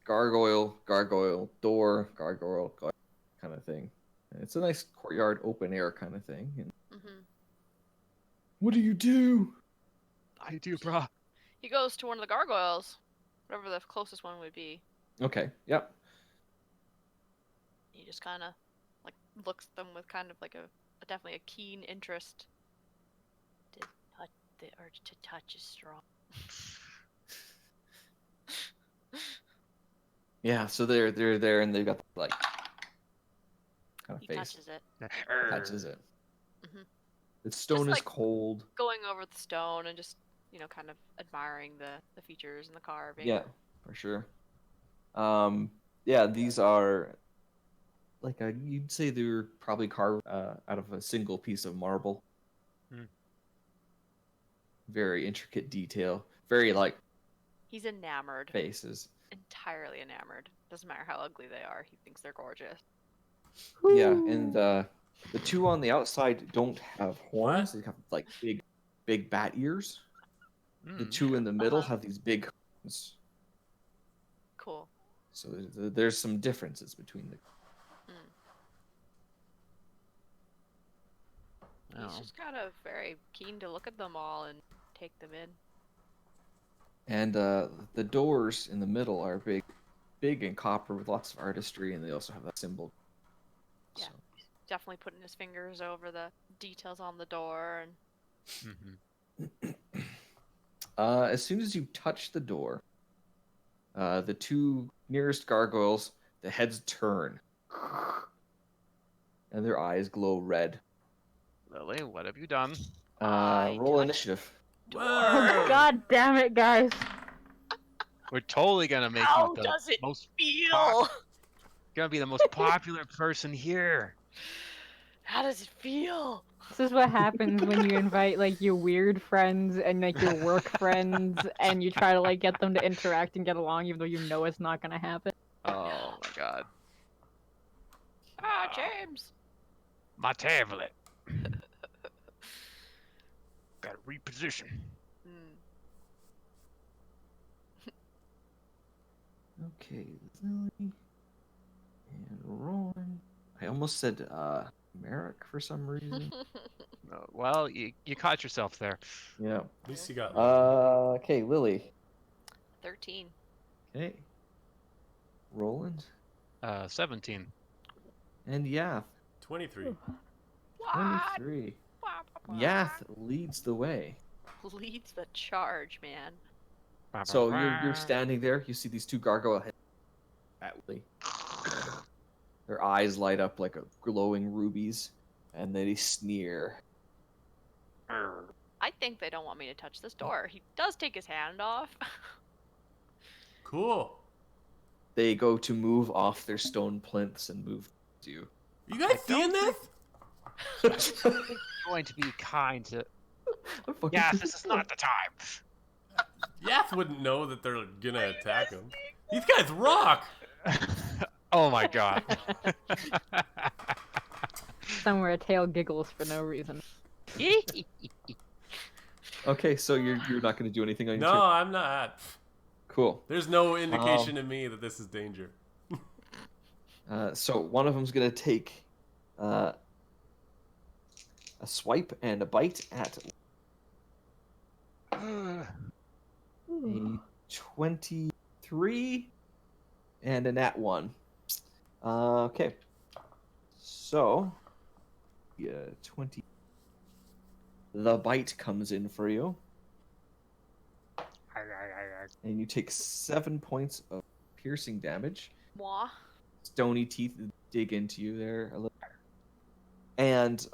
gargoyle, door, gargoyle kind of thing. And it's a nice courtyard, open air kind of thing. And what do you do? I do, brah. He goes to one of the gargoyles, whatever the closest one would be. Okay. Yep. He just kind of like looks at them with kind of like a definitely a keen interest. The urge to touch is strong. Yeah, so they're there and they've got like kind of He face. touches it. Touches it. Mhm. The stone is like- cold. Going over the stone and just, kind of admiring the features and the carving. Yeah, for sure. Yeah, these are like you'd say they're probably carved out of a single piece of marble. Hmm. Very intricate detail. Very like He's enamored. faces. Entirely enamored. Doesn't matter how ugly they are. He thinks they're gorgeous. Yeah, and the two on the outside don't have horns. They have like big bat ears. The Mm. two in the middle Uh-huh. have these big horns. Cool. So there's some differences between the. He's Oh. just kind of very keen to look at them all and take them in. And the doors in the middle are big and copper with lots of artistry, and they also have that symbol. Yeah. So, Definitely putting his fingers over the details on the door and Mhm. as soon as you touch the door, the two nearest gargoyles, the heads turn, and their eyes glow red. Lily, what have you done? I Roll touched- initiative. Oh, Whoa! God damn it, guys. We're totally gonna make How you the does it most feel? gonna be the most popular person here. How does it feel? This is what happens when you invite like your weird friends and like your work friends and you try to like get them to interact and get along even though you know it's not gonna happen. Oh my god. Ah, James. My tablet. Gotta reposition. Mm. Okay, Lily and Roland. I almost said Merrick for some reason. No, well, you caught yourself there. Yeah. At least you got. Okay, Lily. 13. Okay. Roland 17. and Yath. 23. 23. Yath leads the way. Leads the charge, man. So you're standing there. You see these two gargoyle heads at Lily. Their eyes light up like a glowing rubies, and they sneer. I think they don't want me to touch this door. He does take his hand off. Cool. They go to move off their stone plinths and move to you. You guys seeing this? Going to be kind to. I'm fucking- Yeah, this is not the time. Yath wouldn't know that they're gonna attack him. These guys rock. Oh my god. Somewhere a tail giggles for no reason. Okay, so you're not going to do anything on your No, turn. I'm not. Cool. There's no indication to me that this is danger. So one of them's going to take a swipe and a bite at a 23 and a nat 1. Okay. So, yeah, 20. The bite comes in for you, and you take 7 points of piercing damage. Moi. Stony teeth dig into you there a little. And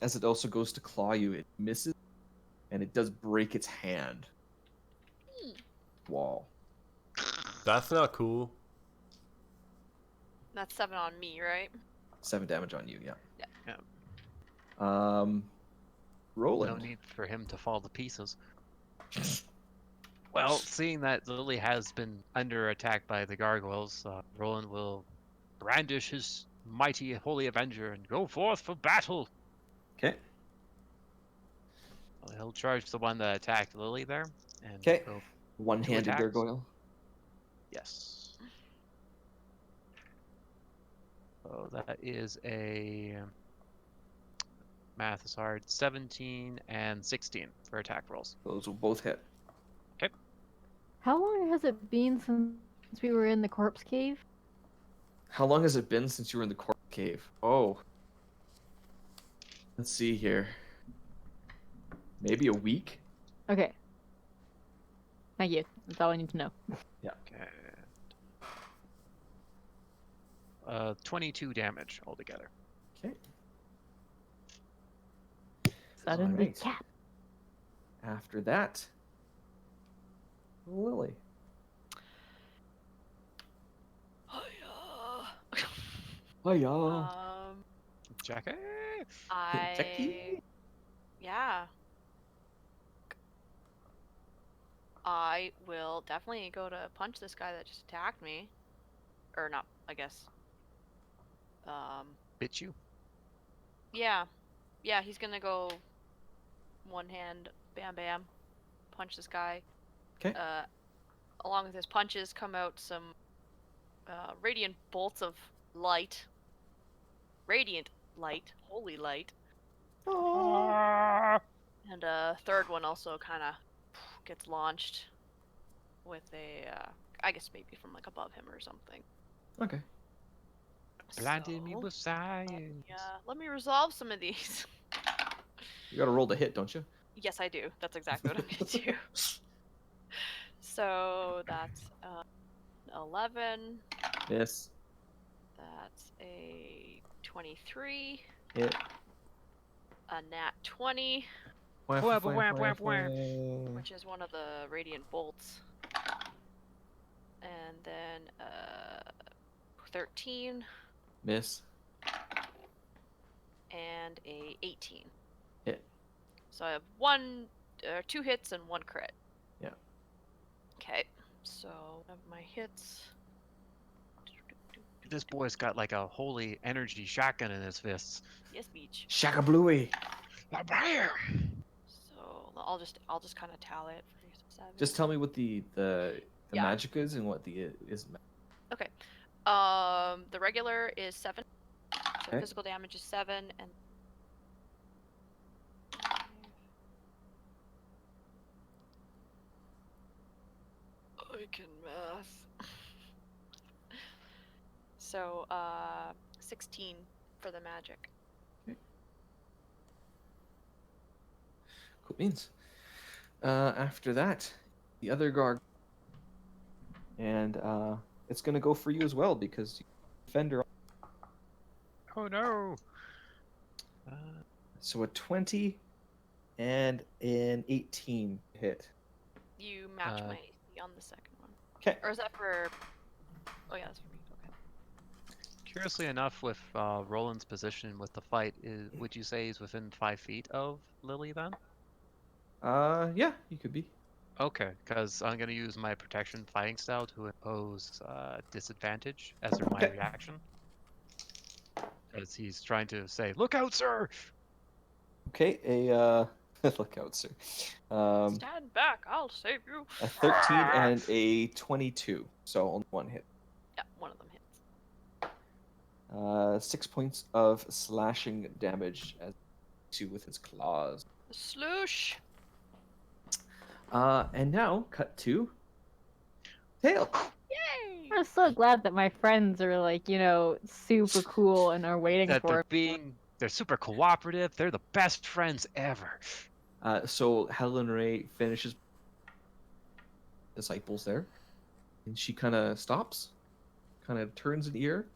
as it also goes to claw you, it misses, and it does break its hand. Wall. That's not cool. That's 7 on me, right? 7 damage on you, yeah. Yeah. No Roland. need for him to fall to pieces. Well, seeing that Lily has been under attack by the gargoyles, Roland will brandish his mighty holy avenger and go forth for battle. Okay. He'll charge the one that attacked Lily there. And Okay. go. One-handed attacks. gargoyle. Yes. So that is a math is hard. 17 and 16 for attack rolls. Those will both hit. How long has it been since we were in the corpse cave? How long has it been since you were in the corpse cave? Oh. Let's see here. maybe a week. Okay. Thank you. That's all I need to know. Okay. 22 damage altogether. Okay. Suddenly Alright. cap. After that, Lily. Hiya. Jackie. Jackie? Yeah. I will definitely go to punch this guy that just attacked me. Or not, I guess. Bit you. Yeah. Yeah, he's gonna go one hand, bam bam, punch this guy. Okay. Along with his punches come out some radiant bolts of light. Radiant light, holy light. And a third one also kind of gets launched with a, I guess maybe from like above him or something. Okay. Blinded me So, with science. yeah, let me resolve some of these. You gotta roll to hit, don't you? Yes, I do. That's exactly what I'm gonna do. So that's 11. Yes. That's a 23. Hit. A nat 20, Wham, wham, wham, wham. which is one of the radiant bolts. And then 13 Miss. and a 18. Hit. So I have 2 hits and 1 crit. Yeah. Okay, so of my hits. This boy's got like a holy energy shotgun in his fists. Yes, beach. Shaka Bluey. Bam! So I'll just kind of tally it for you. 7. Just tell me what the Yeah. magic is and what the is. Okay. The regular is 7. So Okay. physical damage is 7 and I can math. So 16 for the magic. Cool beans. After that, the other guard, and it's gonna go for you as well because you defender. Oh no! So a 20 and an 18 hit. You match my AC on the second one. Okay. Or is that for? Oh yeah, that's for me. Okay. Curiously enough, with Roland's position with the fight, would you say he's within 5 feet of Lily then? Yeah, you could be. Okay, because I'm gonna use my protection fighting style to impose disadvantage as my Okay. reaction. As he's trying to say, "Look out, sir!" Okay, look out, sir. Stand back! I'll save you. A 13 and a 22, so only one hit. Yeah, one of them hits. 6 points of slashing damage as two with his claws. Sloosh. And now cut to Tail. Yay! I'm so glad that my friends are like, super cool and are waiting That for they're super cooperative. They're the best friends ever. So Helen Ray finishes disciples there, and she kind of stops, kind of turns an ear.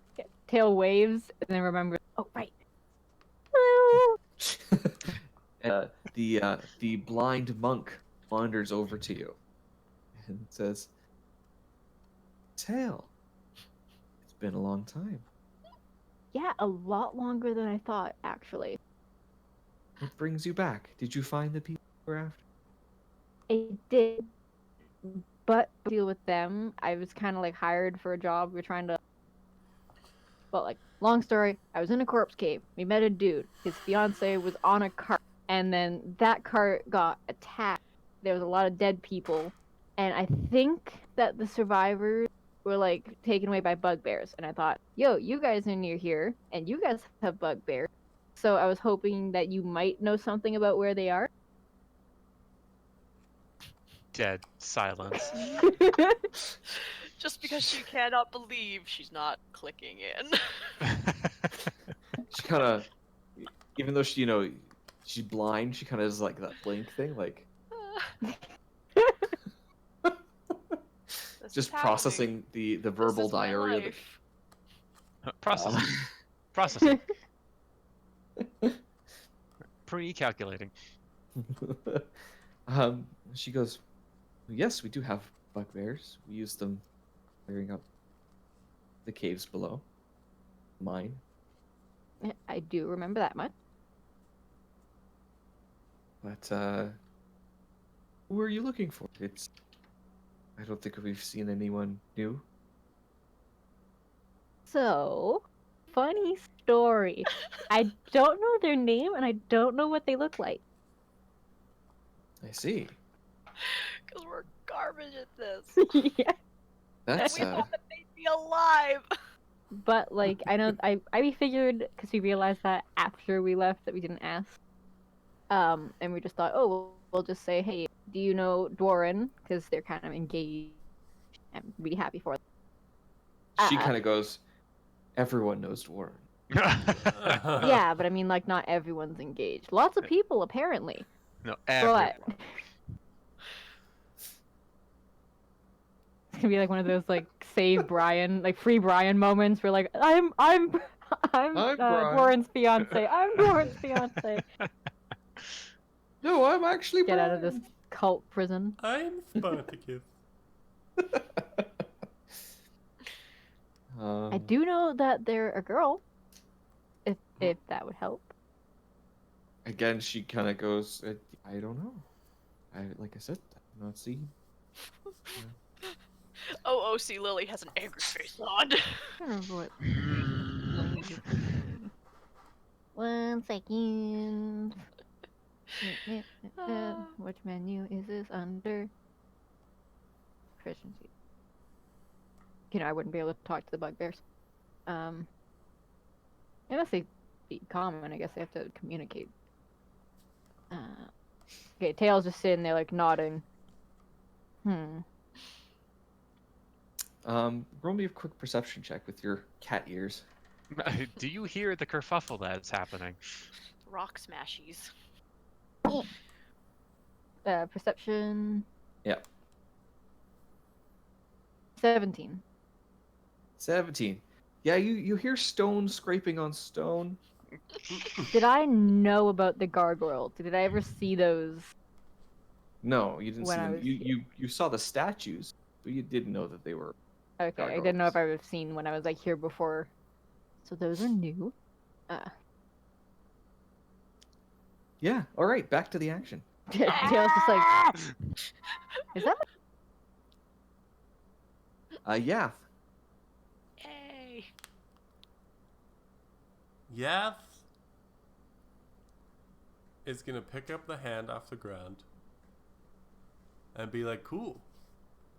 Tail waves and then remembers. Oh right. Hello. The blind monk wanders over to you and says, "Tail, it's been a long time. Yeah, a lot longer than I thought, actually. What brings you back? Did you find the people you were after?" I did, but to deal with them, I was kind of like hired for a job. We were trying to. Well, like, long story, I was in a corpse cave. We met a dude. His fiance was on a cart, and then that cart got attacked. There was a lot of dead people, and I think that the survivors were like taken away by bugbears. And I thought, yo, you guys are near here, and you guys have bugbears. So I was hoping that you might know something about where they are. Dead silence. Just because she cannot believe she's not clicking in. She kind of, even though she, she's blind. She kind of does like that blink thing, like This is just happening. processing the This verbal is my diarrhea. That, life. Processing. Processing. Pre-calculating. She goes, yes, we do have bugbears. We use them clearing up the caves below. Mine. I do remember that much. But who are you looking for? I don't think we've seen anyone new. So, funny story. I don't know their name and I don't know what they look like. I see. Because we're garbage at this. Yeah. That's We thought that they'd be alive. But like I know I figured because we realized that after we left that we didn't ask. And we just thought, oh, we'll just say, hey, do you know Dwarren? Because they're kind of engaged. I'm really happy for them. she kind of goes. Everyone knows Dwarven. Yeah, but I mean, like, not everyone's engaged. Lots of people, apparently. No, But everyone. it's gonna be like one of those like save Brian, like free Brian moments where like I'm Brian. Dwarren's fiance. I'm Dwarren's fiance. No, I'm actually Get out of this cult prison. I'm Spartacus. I do know that they're a girl. If that would help. Again, she kind of goes. I don't know. Like I said, I'm not seeing. Oh, OC Lily has an angry face on. I don't remember what. One second. Which menu is this under? Proficiency. You know, I wouldn't be able to talk to the bugbears. Unless they speak common, I guess they have to communicate. Okay, Tails just sitting there, like, nodding. Roll me a quick perception check with your cat ears. Do you hear the kerfuffle that's happening? Rock smashies. Perception. Yep. 17. 17. Yeah, you hear stone scraping on stone. Did I know about the gargoyles? Did I ever see those? No, you didn't When see I them. was You saw the statues, but you didn't know that they were. Okay, I didn't know if I would have seen when I was like here before. So those are new. Yeah. All right. Back to the action. Tails just like, is that? Yeah. Yay. Yath is gonna pick up the hand off the ground and be like, cool,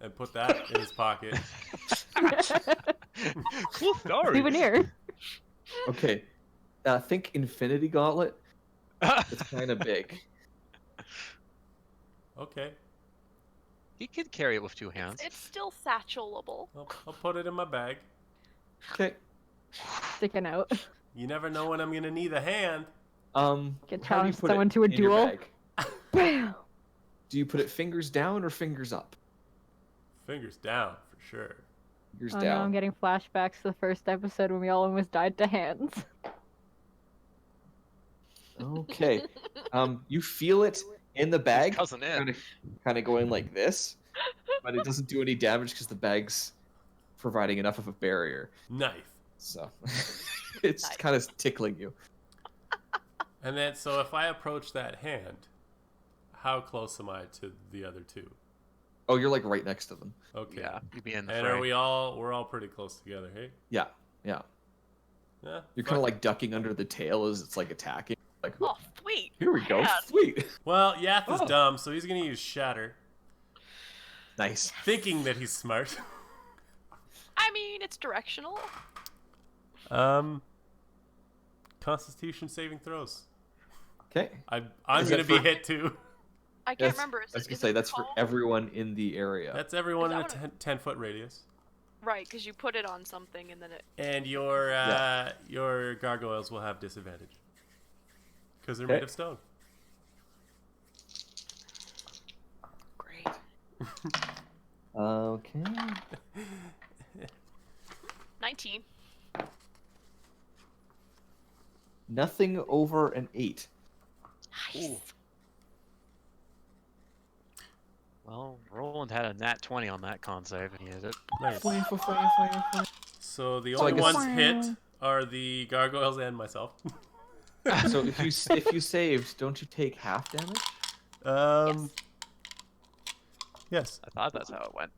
and put that in his pocket. Cool story. Souvenir. Okay. Think Infinity Gauntlet. It's kind of big. Okay, He could carry it with two hands. It's still satchelable. I'll put it in my bag. Okay. Sticking out. You never know when I'm gonna need a hand. Can how do you challenge put it someone to a in your duel. bag? Bam! Do you put it fingers down or fingers up? Fingers down for sure. Fingers Oh no, I'm down. getting flashbacks to the first episode when we all almost died to hands. Okay. You feel it in the bag, Cousin in. kind of going like this, but it doesn't do any damage because the bag's providing enough of a barrier. Knife. So it's Nice. kind of tickling you. And then, so if I approach that hand, how close am I to the other two? Oh, you're like right next to them. Okay. Yeah, you'd be in the And fray. we're all pretty close together, hey? Yeah, yeah. Yeah. You're kind of like ducking under the tail as it's like attacking. Like, Oh, sweet. here we go. Man. Sweet. Well, Yath is Oh. dumb, so he's gonna use Shatter, Nice. thinking that he's smart. I mean, it's directional. Constitution saving throws. Okay. I'm Is gonna that be for- hit too. I can't That's- remember. I was gonna say that's for everyone in the area. That's everyone in a Is that 10-foot radius. Right, because you put it on something and then it. And your gargoyles will have disadvantage because they're Okay. made of stone. Okay. 19. Nothing over an 8. Nice. Ooh. Well, Roland had a nat 20 on that con save, and he hit it. Nice. So the So I only guess- ones hit are the gargoyles and myself. So if you saved, don't you take half damage? Yes. I thought that's how it went.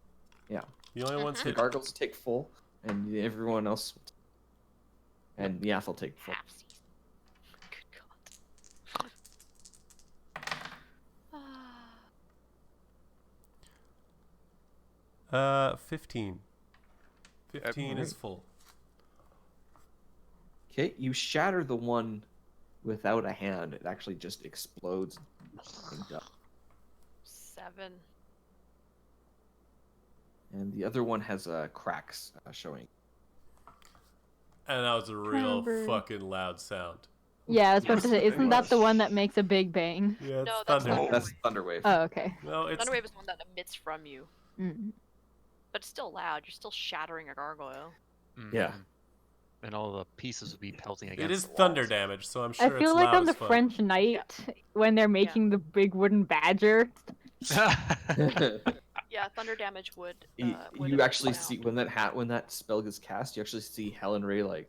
Yeah. The only ones The hit. gargoyles take full, and everyone else. And Yath will take full. Half season. Good God. 15. 15 is Alright. full. Okay, you shatter the one without a hand. It actually just explodes. And 7. And the other one has cracks showing. And that was a real Remember. fucking loud sound. Yeah, I was about to say, Yes, isn't it that was. the one that makes a big bang? Yeah, it's No, that's thunder. not- That's Thunderwave. Oh, okay. No, it's Thunderwave is the one that emits from you, Mm. but it's still loud. You're still shattering a gargoyle. Yeah. Mhm. And all the pieces would be pelting against it is the thunder walls. damage, so I'm I sure feel it's like loud on the as fuck. French Knight, when they're making the big wooden badger. Yeah, thunder damage would. you would you emit actually sound. see when that spell gets cast, you actually see Helen Ray like.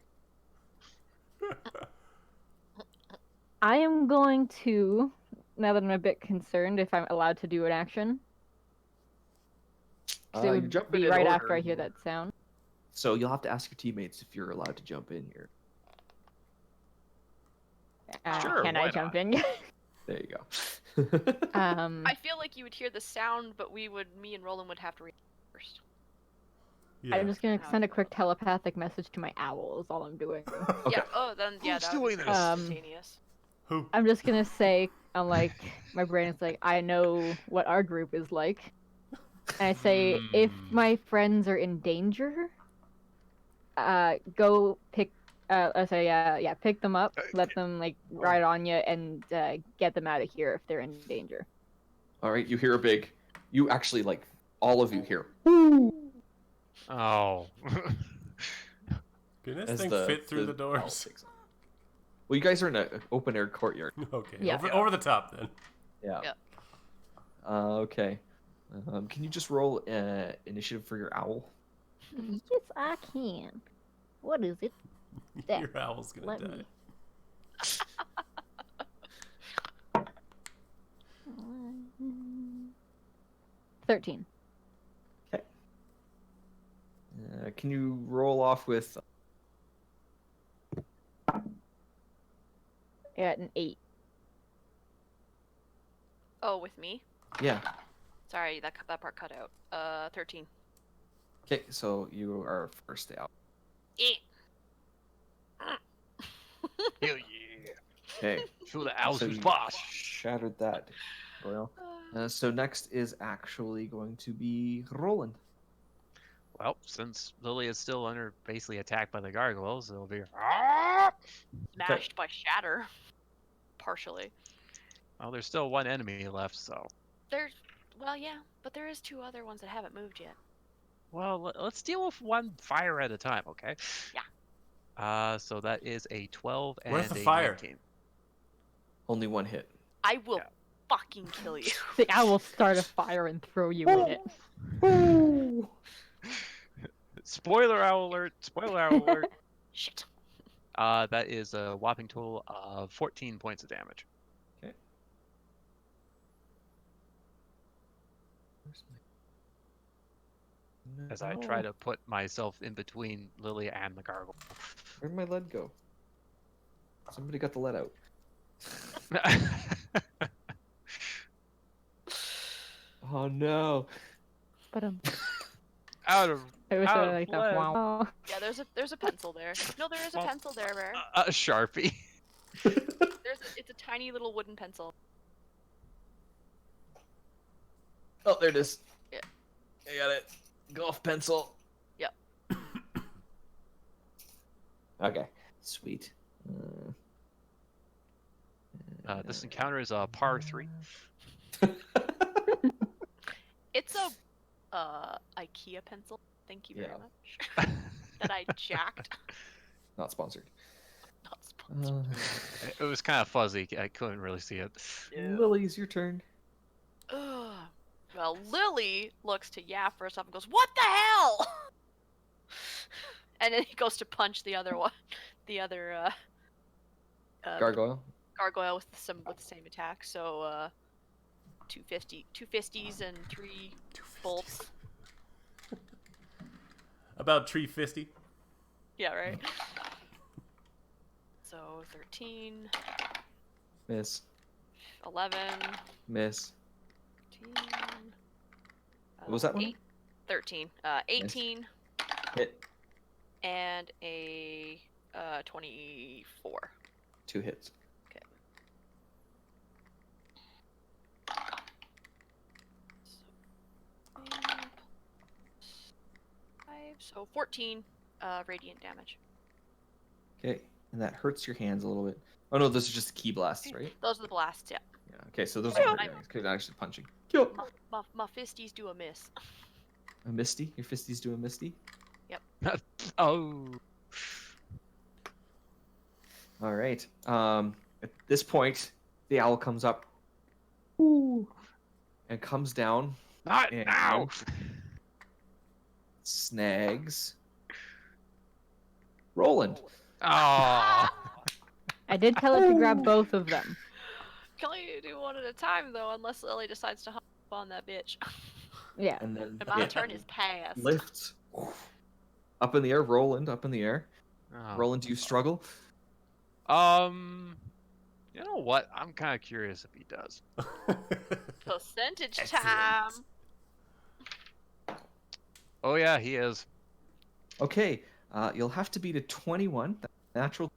I am going to, now that I'm a bit concerned if I'm allowed to do an action. 'Cause it You would jump in be in right order. after I hear that sound. So you'll have to ask your teammates if you're allowed to jump in here. Sure, Can why I jump not? in? There you go. I feel like you would hear the sound, but me and Roland would have to read first. Yeah. I'm just gonna send a quick telepathic message to my owl. Is all I'm doing. Okay. Yeah. Oh, then yeah, Who's that would be doing pretty this? instantaneous. Who? I'm just gonna say, I'm like, my brain is like, I know what our group is like. And I say, if my friends are in danger, go pick. I say, yeah, pick them up, let them like ride on you, and get them out of here if they're in danger. All right, you hear a big. You actually like all of you hear. Oh. Can this as thing fit through the owl doors? takes off. Well, you guys are in an open air courtyard. Okay. Yeah. Over the top then. Yeah. Yeah. Okay. Can you just roll initiative for your owl? Yes, I can. What is it? There. Your owl's gonna Let die. me. 13. Can you roll off with? Yeah, an 8. Oh, with me? Yeah. Sorry, that part cut out. 13. Okay, so you are first out. Hell yeah. Okay. Show the owls so who's you boss. shattered that. Well, so next is actually going to be Roland. Well, since Lily is still under basically attacked by the gargoyles, it'll be. Smashed by shatter. Partially. Well, there's still one enemy left, so. Well, yeah, but there is 2 other ones that haven't moved yet. Well, let's deal with one fire at a time, okay? Yeah. So that is a 12 and Where's the a fire? 19. Only one hit. I will fucking kill you. The owl will start a fire and throw you in it. Spoiler owl alert! Spoiler owl alert! Shit. That is a whopping total of 14 points of damage. Okay. Where's my... As I try to put myself in between Lily and the gargoyle. Where'd my lead go? Somebody got the lead out. Oh no. But Out of it was Out of like lead. that. Wow. Yeah, there's a pencil there. No, there is a Well, pencil there, Rare. a Sharpie. It's a tiny little wooden pencil. Oh, there it is. Yeah. I got it. Golf pencil. Yep. Okay. Sweet. This encounter is a par 3. It's a IKEA pencil. Thank you very Yeah. much. That I jacked. Not sponsored. Not sponsored. It was kind of fuzzy. I couldn't really see it. Lily's your turn. Ugh. Well, Lily looks to Yaffer and goes, "What the hell?" And then he goes to punch the other one, the other Gargoyle. gargoyle with the same attack. So 2 fisties and 3 bolts. About tree fisty. Yeah, right. So 13, Miss. 11, Miss. 13. What was that one? 13. 18 Hit. and a 24. 2 hits. Okay. So 5, so 14 radiant damage. Okay. And that hurts your hands a little bit. Oh no, those are just key blasts, right? Those are the blasts, yeah. Yeah. Okay, so those Yeah. are because actually punching. Kill. My fisties do a miss. A misty. Your fisties do a misty. Oh. All right. At this point, the owl comes up. Ooh. And comes down. Not And now. Snags. Roland. Oh. I did tell it to grab both of them. Can only do one at a time though, unless Lily decides to hop on that bitch. Yeah. And then And my it turn is passed. lifts. Up in the air. Roland up in the air. Oh. Roland, do you struggle? You know what? I'm kind of curious if he does. Percentage Excellent. time. Oh yeah, he is. Okay. You'll have to beat a 21. That's natural.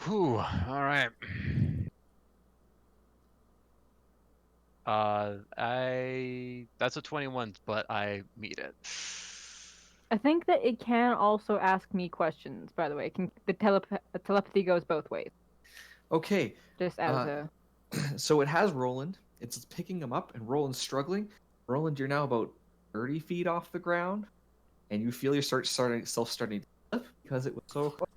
Whew. All right. That's a 21, but I meet it. I think that it can also ask me questions, by the way. The telepathy goes both ways. Okay. Just as a... So it has Roland. It's picking him up, and Roland's struggling. Roland, you're now about 30 feet off the ground, and you feel your starting to slip because it was so close.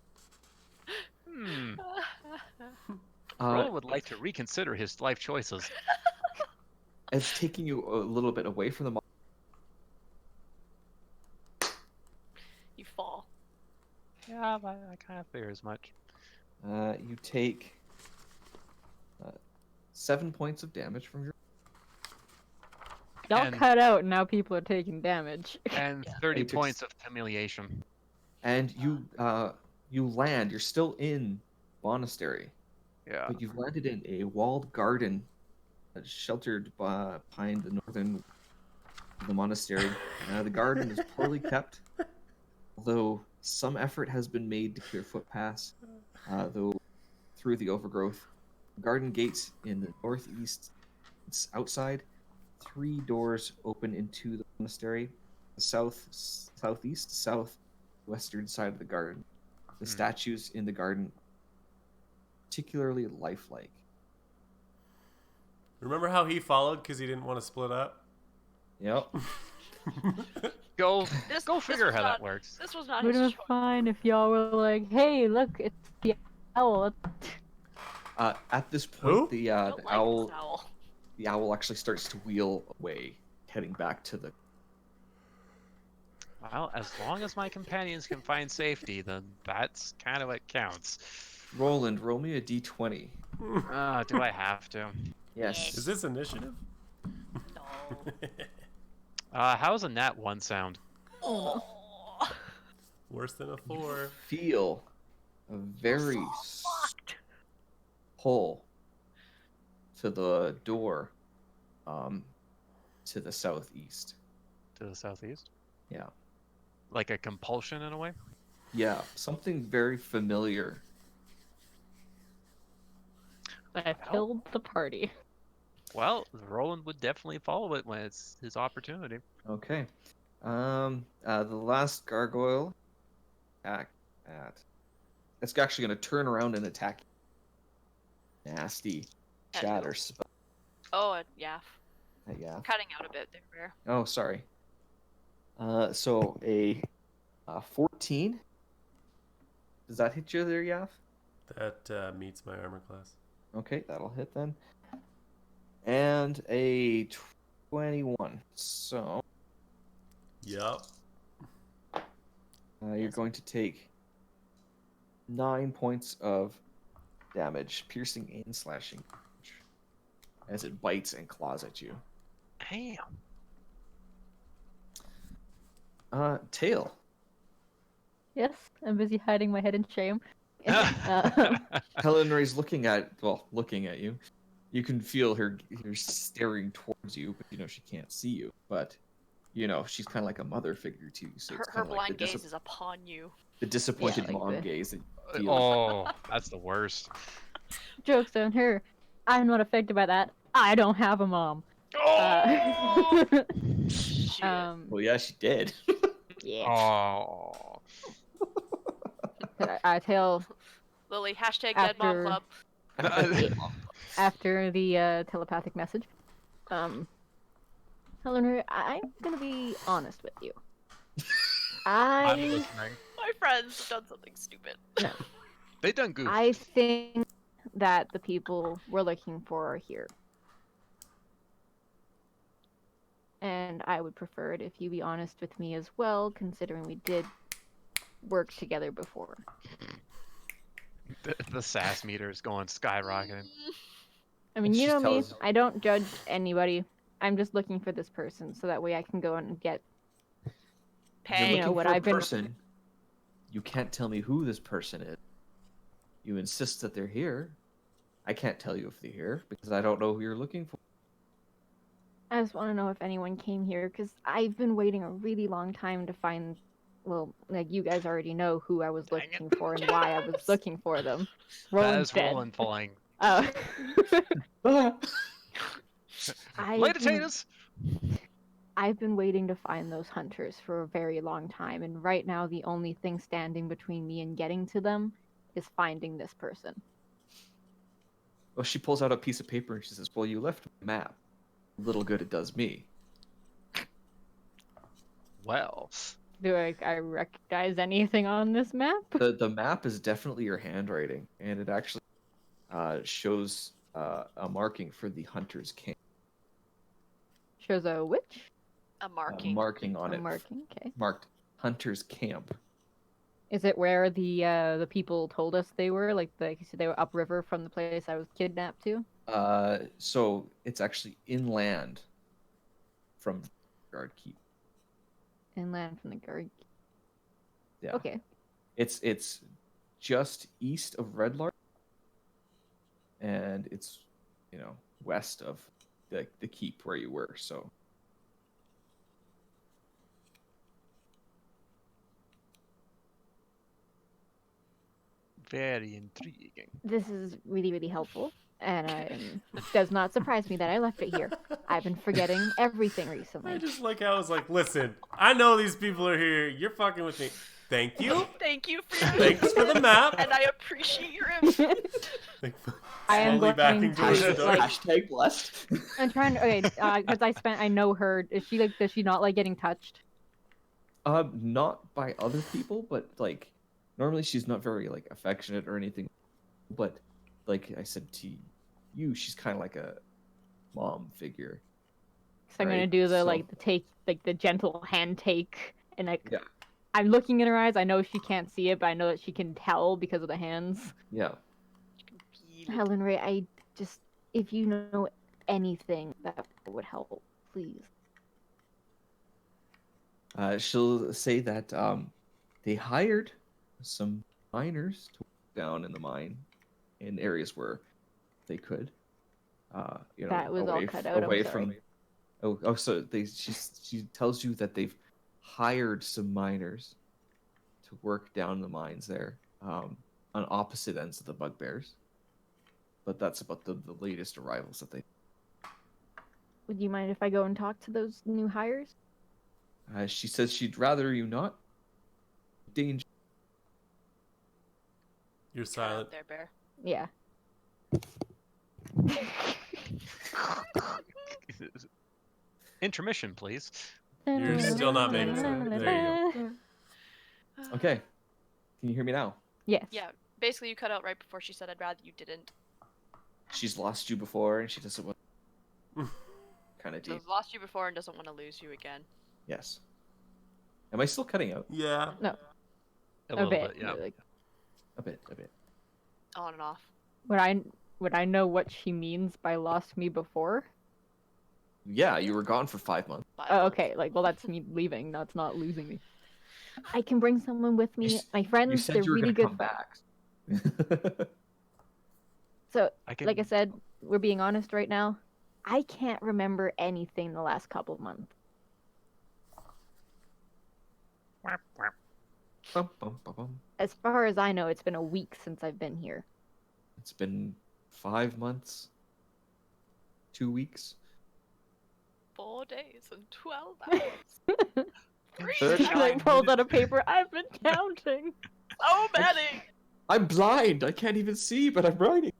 Roland would like to reconsider his life choices. It's taking you a little bit away from the monster. You fall. Yeah, I kind of figure as much. You take 7 points of damage from your. Y'all And- cut out, and now people are taking damage. And Yeah. 30 He took points of humiliation. And you land. You're still in monastery, Yeah. but you've landed in a walled garden, sheltered behind the northern of the monastery. The garden is poorly kept, although some effort has been made to clear footpaths, though through the overgrowth. Garden gates in the northeast. It's outside. 3 doors open into the monastery. The southeast, southwestern side of the garden. The statues in the garden, particularly lifelike. Remember how he followed because he didn't want to split up? Yep. Go This figure was how not- that works. This was not Would his have choice. been fine if y'all were like, hey, look, it's the owl. At this point, Who? the I don't like owl, this owl. the owl actually starts to wheel away, heading back to the. Well, as long as my companions can find safety, then that's kind of what counts. Roland, roll me a d20. Do I have to? Yes. Is this initiative? No. How's a nat 1 sound? Oh. Worse than a 4. Feel a very Fucked. pull to the door, to the southeast. To the southeast? Yeah. Like a compulsion in a way? Yeah, something very familiar. I killed the party. Well, Roland would definitely follow it when it's his opportunity. Okay. The last gargoyle attack at. It's actually going to turn around and attack. Nasty At shatter who? spell. Oh, yeah. Yeah. Cutting out a bit there, Bear. Oh, sorry. So a 14. Does that hit you there, Yav? That meets my armor class. Okay, that'll hit then. And a 21. So Yup. you're Yes. going to take 9 points of damage, piercing and slashing, as it bites and claws at you. Damn. Tail. Yes, I'm busy hiding my head in shame. Helen Ray's looking at you. You can feel her staring towards you, but she can't see you. But she's kind of like a mother figure to you, so it's Her kind of like blind gaze is upon you. the disappointed like mom the- gaze that you feel. Oh, that's the worst. Joke's on her. I'm not affected by that. I don't have a mom. Oh! Shit. Well, yeah, she did. Yeah. Oh. I tell Lily, hashtag dead mom After- club. after the telepathic message. Eleanor, I'm gonna be honest with you. I'm I listening. My friends have done something stupid. They done goofed. I think that the people we're looking for are here. And I would prefer it if you be honest with me as well, considering we did work together before. The sass meter is going skyrocketing. I mean, And you she know me, tells- I don't judge anybody. I'm just looking for this person so that way I can go and get. You're Pay. You know, looking what for a I've been- person. You can't tell me who this person is. You insist that they're here. I can't tell you if they're here because I don't know who you're looking for. I just want to know if anyone came here because I've been waiting a really long time to find. Well, like you guys already know who I was Dang it. looking for and why I was looking for them. Roland's That's dead. Roland pulling. Oh. Lay potatoes. I've been waiting to find those hunters for a very long time, and right now the only thing standing between me and getting to them is finding this person. Well, she pulls out a piece of paper and she says, "Well, you left a map. Little good it does me." Well, Do I recognize anything on this map? The map is definitely your handwriting, and it actually shows a marking for the hunter's camp. Shows a witch? A marking. Marking on A it, marking, okay. marked hunter's camp. Is it where the people told us they were? Like you said, they were upriver from the place I was kidnapped to? So it's actually inland from Guard Keep. Inland from the guard. Yeah. Okay. It's just east of Red Lark, and it's west of the keep where you were. So very intriguing. This is really, really helpful. And it does not surprise me that I left it here. I've been forgetting everything I recently. just like how I was like, listen, I know these people are here. You're fucking with me. Thank you. Thank you for your Thanks for the map. and I appreciate your input. Like, I am slowly going backing to, towards the door. like- hashtag blessed. I'm trying to, okay, because I know her. Is she like, does she not like getting touched? Not by other people, but like normally she's not very like affectionate or anything. But like I said to you, she's kind of like a mom figure. So I'm gonna Right, do the so- like the take, like the gentle hand take, and like Yeah. I'm looking in her eyes. I know she can't see it, but I know that she can tell because of the hands. Yeah. Helen Ray, I just if you know anything that would help, please. She'll say that they hired some miners to work down in the mine in areas where they could. That was all away cut f- out, I'm away sorry. from. Oh, so she tells you that they've hired some miners to work down the mines there, on opposite ends of the bugbears. But that's about the latest arrivals that they. Would you mind if I go and talk to those new hires? She says she'd rather you not. Danger. You're Cut out silent. there, Bear. Yeah. Intermission, please. You're still not making sense. There you Okay. Can you hear me now? Yes. Yeah, basically you cut out right before she said I'd rather you didn't. She's lost you before, and she doesn't want. Kind of So deep. I've lost you before and doesn't want to lose you again. Yes. Am I still cutting out? Yeah. A little bit. bit, yeah. Like, A bit. A bit. On and off. would I know what she means by lost me before? Yeah, you were gone for 5 months. Oh, okay. Like, well, that's me leaving. That's not losing me. I can bring someone with You me. s- My You friends, said they're you were really gonna good. come back. So, I can. like I said, we're being honest right now. I can't remember anything the last couple of months. Whap, whap. Bum, bum, bum, bum. As far as I know, it's been a week since I've been here. It's been 5 months. 2 weeks. 4 days and 12 hours. Third She like pulls out a paper. I've been counting. So many! I'm blind. I can't even see, but I'm writing.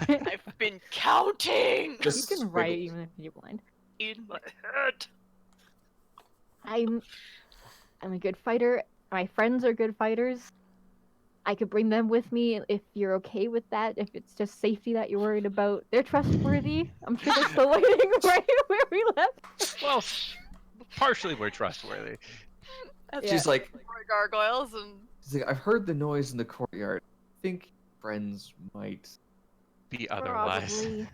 I've been counting You Just can write scribbles. even if you're blind. in my head. I'm a good fighter. My friends are good fighters. I could bring them with me if you're okay with that. If it's just safety that you're worried about, they're trustworthy. I'm sure they're still waiting right where we left. Well, partially we're trustworthy. That's She's like, gargoyles and she's like, I've heard the noise in the courtyard. I think friends might Be otherwise. Probably.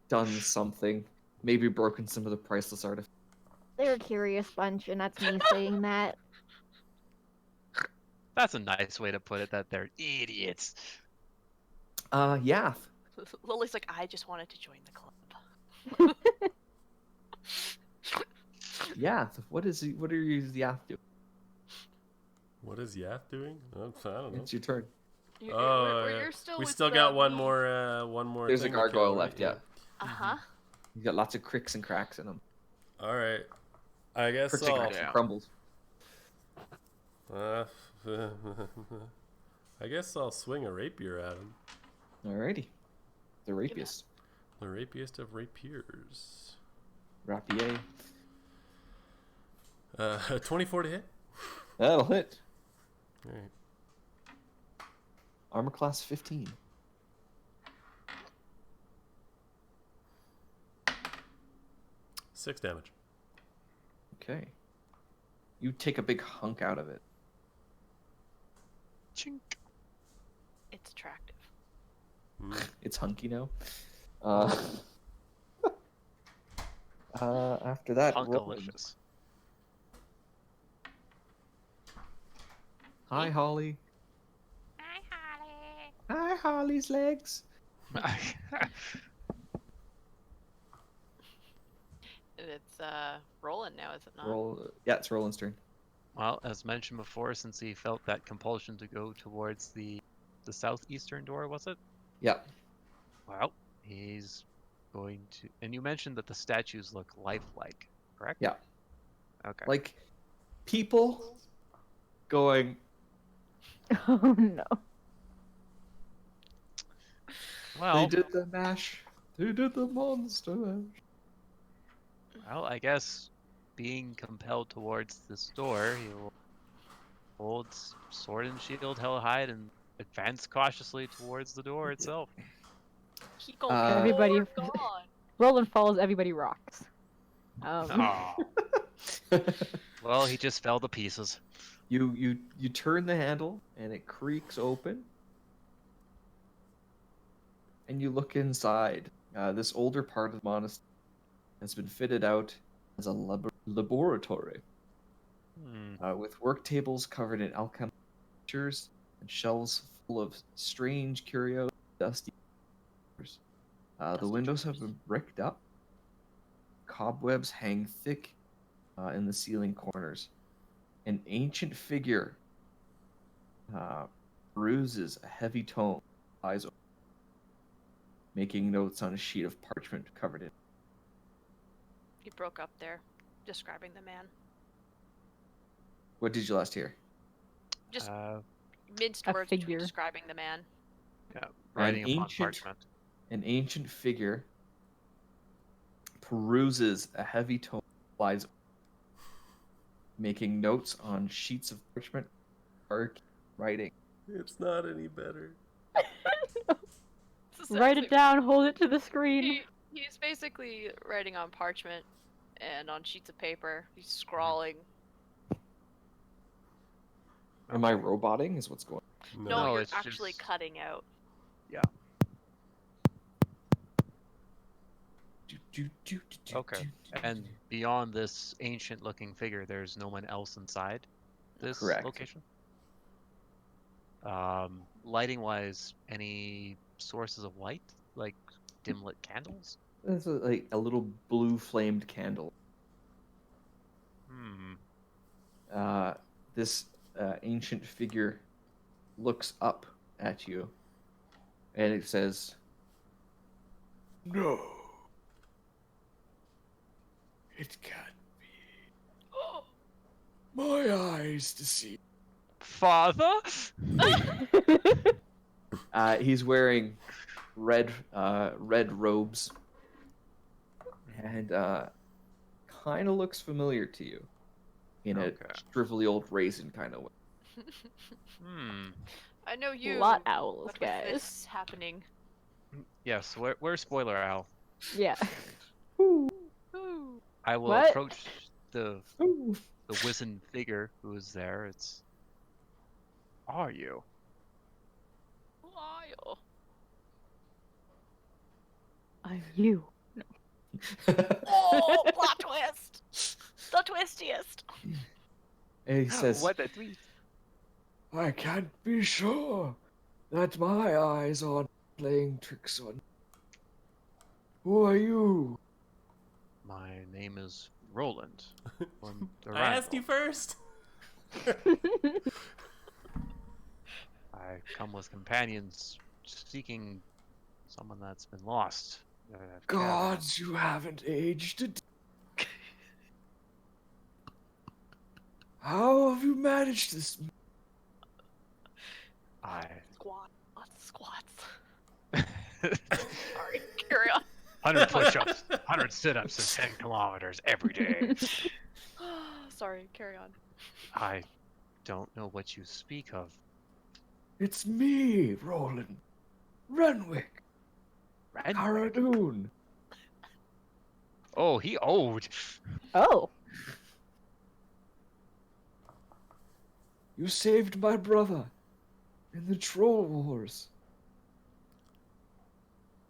done something. Maybe broken some of the priceless artifacts. They're a curious bunch, and that's me saying that. That's a nice way to put it. That they're idiots. Yath. Lily's like, I just wanted to join the club. Yath. What are you Yath doing? What is Yath doing? I don't know. It's your turn. Oh, You're yeah. still We with still got the- one more. There's a thing to kill, gargoyle right? left, yeah. Uh-huh. He's got lots of cricks and cracks in him. All right. I guess Cricks and I'll. cracks and crumbles. I guess I'll swing a rapier at him. Alrighty. The rapiest. The rapiest of rapiers. Rapier. 24 to hit. That'll hit. All right. Armor class 15. Six damage. Okay. You take a big hunk out of it. Chink. It's attractive. Mm. It's hunky now. After that, Roland. Punkalicious. Hi, Holly. Hi, Holly. Hi, Holly's legs. It's Roland now, is it not? Yeah, it's Roland's turn. Well, as mentioned before, since he felt that compulsion to go towards the southeastern door, was it? Yeah. Well, he's going to. And you mentioned that the statues look lifelike, correct? Yeah. Okay. Like, people going, Oh no. well, they did the mash. They did the monster mash. well, I guess being compelled towards this door, he will hold sword and shield held high and advance cautiously towards the door itself. He goes, Everybody- "Oh, God." Roland falls, everybody rocks. Aw. Well, he just fell to pieces. You turn the handle and it creaks open, and you look inside. This older part of the monastery has been fitted out as a laboratory with work tables covered in alchemy pictures and shelves full of strange curios, dusty. The windows have been bricked up. Cobwebs hang thick in the ceiling corners. An ancient figure bruises a heavy tome, eyes open, making notes on a sheet of parchment covered in. He broke up there, describing the man. What did you last hear? Just Uh, minced A words figure. describing the man. writing upon ancient- parchment. An ancient figure peruses a heavy tome flies, making notes on sheets of parchment, or writing. It's not any better. It's Write it essentially- down, hold it to the screen. He's basically writing on parchment and on sheets of paper. He's scrawling. Am I roboting? Is what's going No, No, you're it's actually just- cutting out. Okay. And beyond this ancient-looking figure, there's no one else inside this Correct. location? Lighting-wise, any sources of light? Like dim-lit candles? There's like a little blue flamed candle. This ancient figure looks up at you, and it says, "No, it can't be. My eyes deceive." Father? He's wearing red robes, and kind of looks familiar to you in Okay. a shrivelly old raisin kind of way. I know you. Lot owls, but with guys. this happening. Yes, where's Spoiler Owl? Yeah. Ooh. I will What? approach the Ooh. wizened figure who is there. It's... Are you? Lyle. I'm you. Oh, plot twist! The twistiest. And he says, What a tweet. "I can't be sure that my eyes aren't playing tricks on. Who are you?" My name is Roland. From I asked you Durango. first. I come with companions seeking someone that's been lost. Gods, you haven't aged a day. How have you managed this? I... Squats. Sorry, carry on. 100 push-ups, 100 sit-ups, and 10 kilometers every day. Sorry, carry on. I don't know what you speak of. It's me, Roland. Renwick. Red? Haradoon. Oh, he owed. Oh. You saved my brother in the Troll Wars.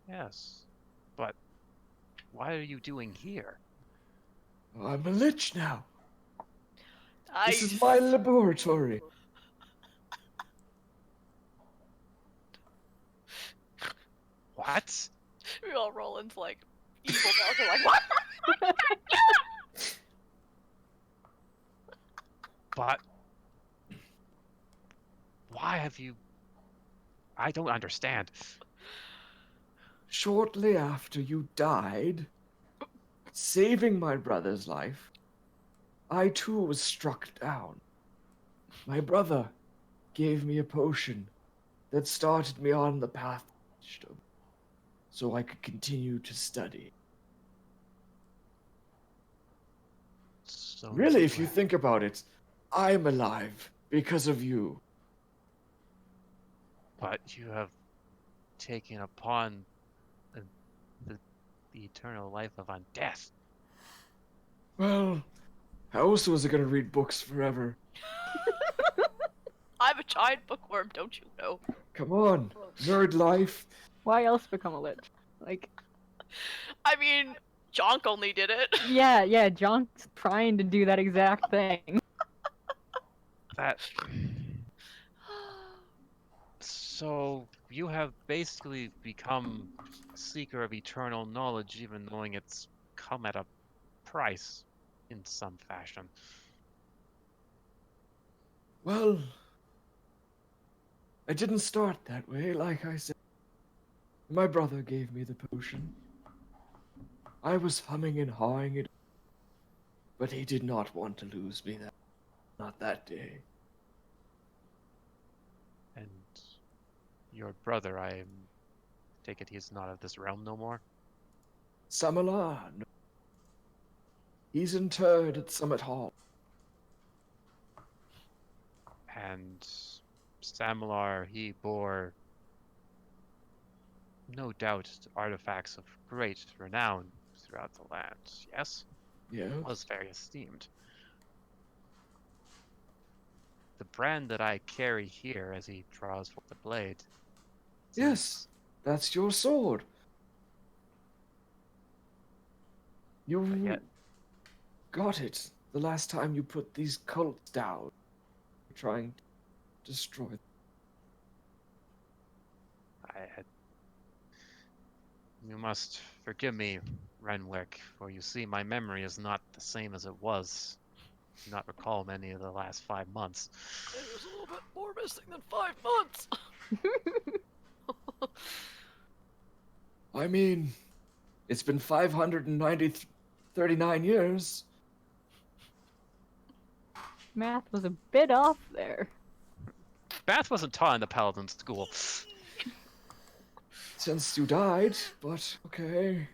Yes. But why are you doing here? I'm a lich now. This is Nice. my laboratory. What? Real Roland's like evil bells are like what? But why have you... I don't understand. Shortly after you died, saving my brother's life, I too was struck down. My brother gave me a potion that started me on the path to wisdom, so I could continue to study. So Really, if you think about it, I'm alive because of you. But you have taken upon the eternal life of undeath. Well, how else was I gonna read books forever? I'm a giant bookworm, don't you know? Come on, nerd life. Why else become a lich? Like, I mean, Jonk only did it. yeah, John's trying to do that exact thing. That... So you have basically become a seeker of eternal knowledge, even knowing it's come at a price in some fashion. Well, I didn't start that way, like I said. My brother gave me the potion. I was humming and hawing it, but he did not want to lose me not that day. And your brother, I take it he's not of this realm no more? Samala, no. He's interred at Summit Hall. And Samalar, he bore, no doubt, artifacts of great renown throughout the land. Yes? Yeah. Was very esteemed. The brand that I carry here as he draws forth the blade. Yes, that's your sword. You yet- got it the last time you put these cults down, trying to destroy them. I had. You must forgive me, Renwick, for you see, my memory is not the same as it was. I do not recall many of the last 5 months. There's a little bit more missing than 5 months. I mean, it's been 39 years. Math was a bit off there. Bath wasn't taught in the Paladin school. Since you died, but okay.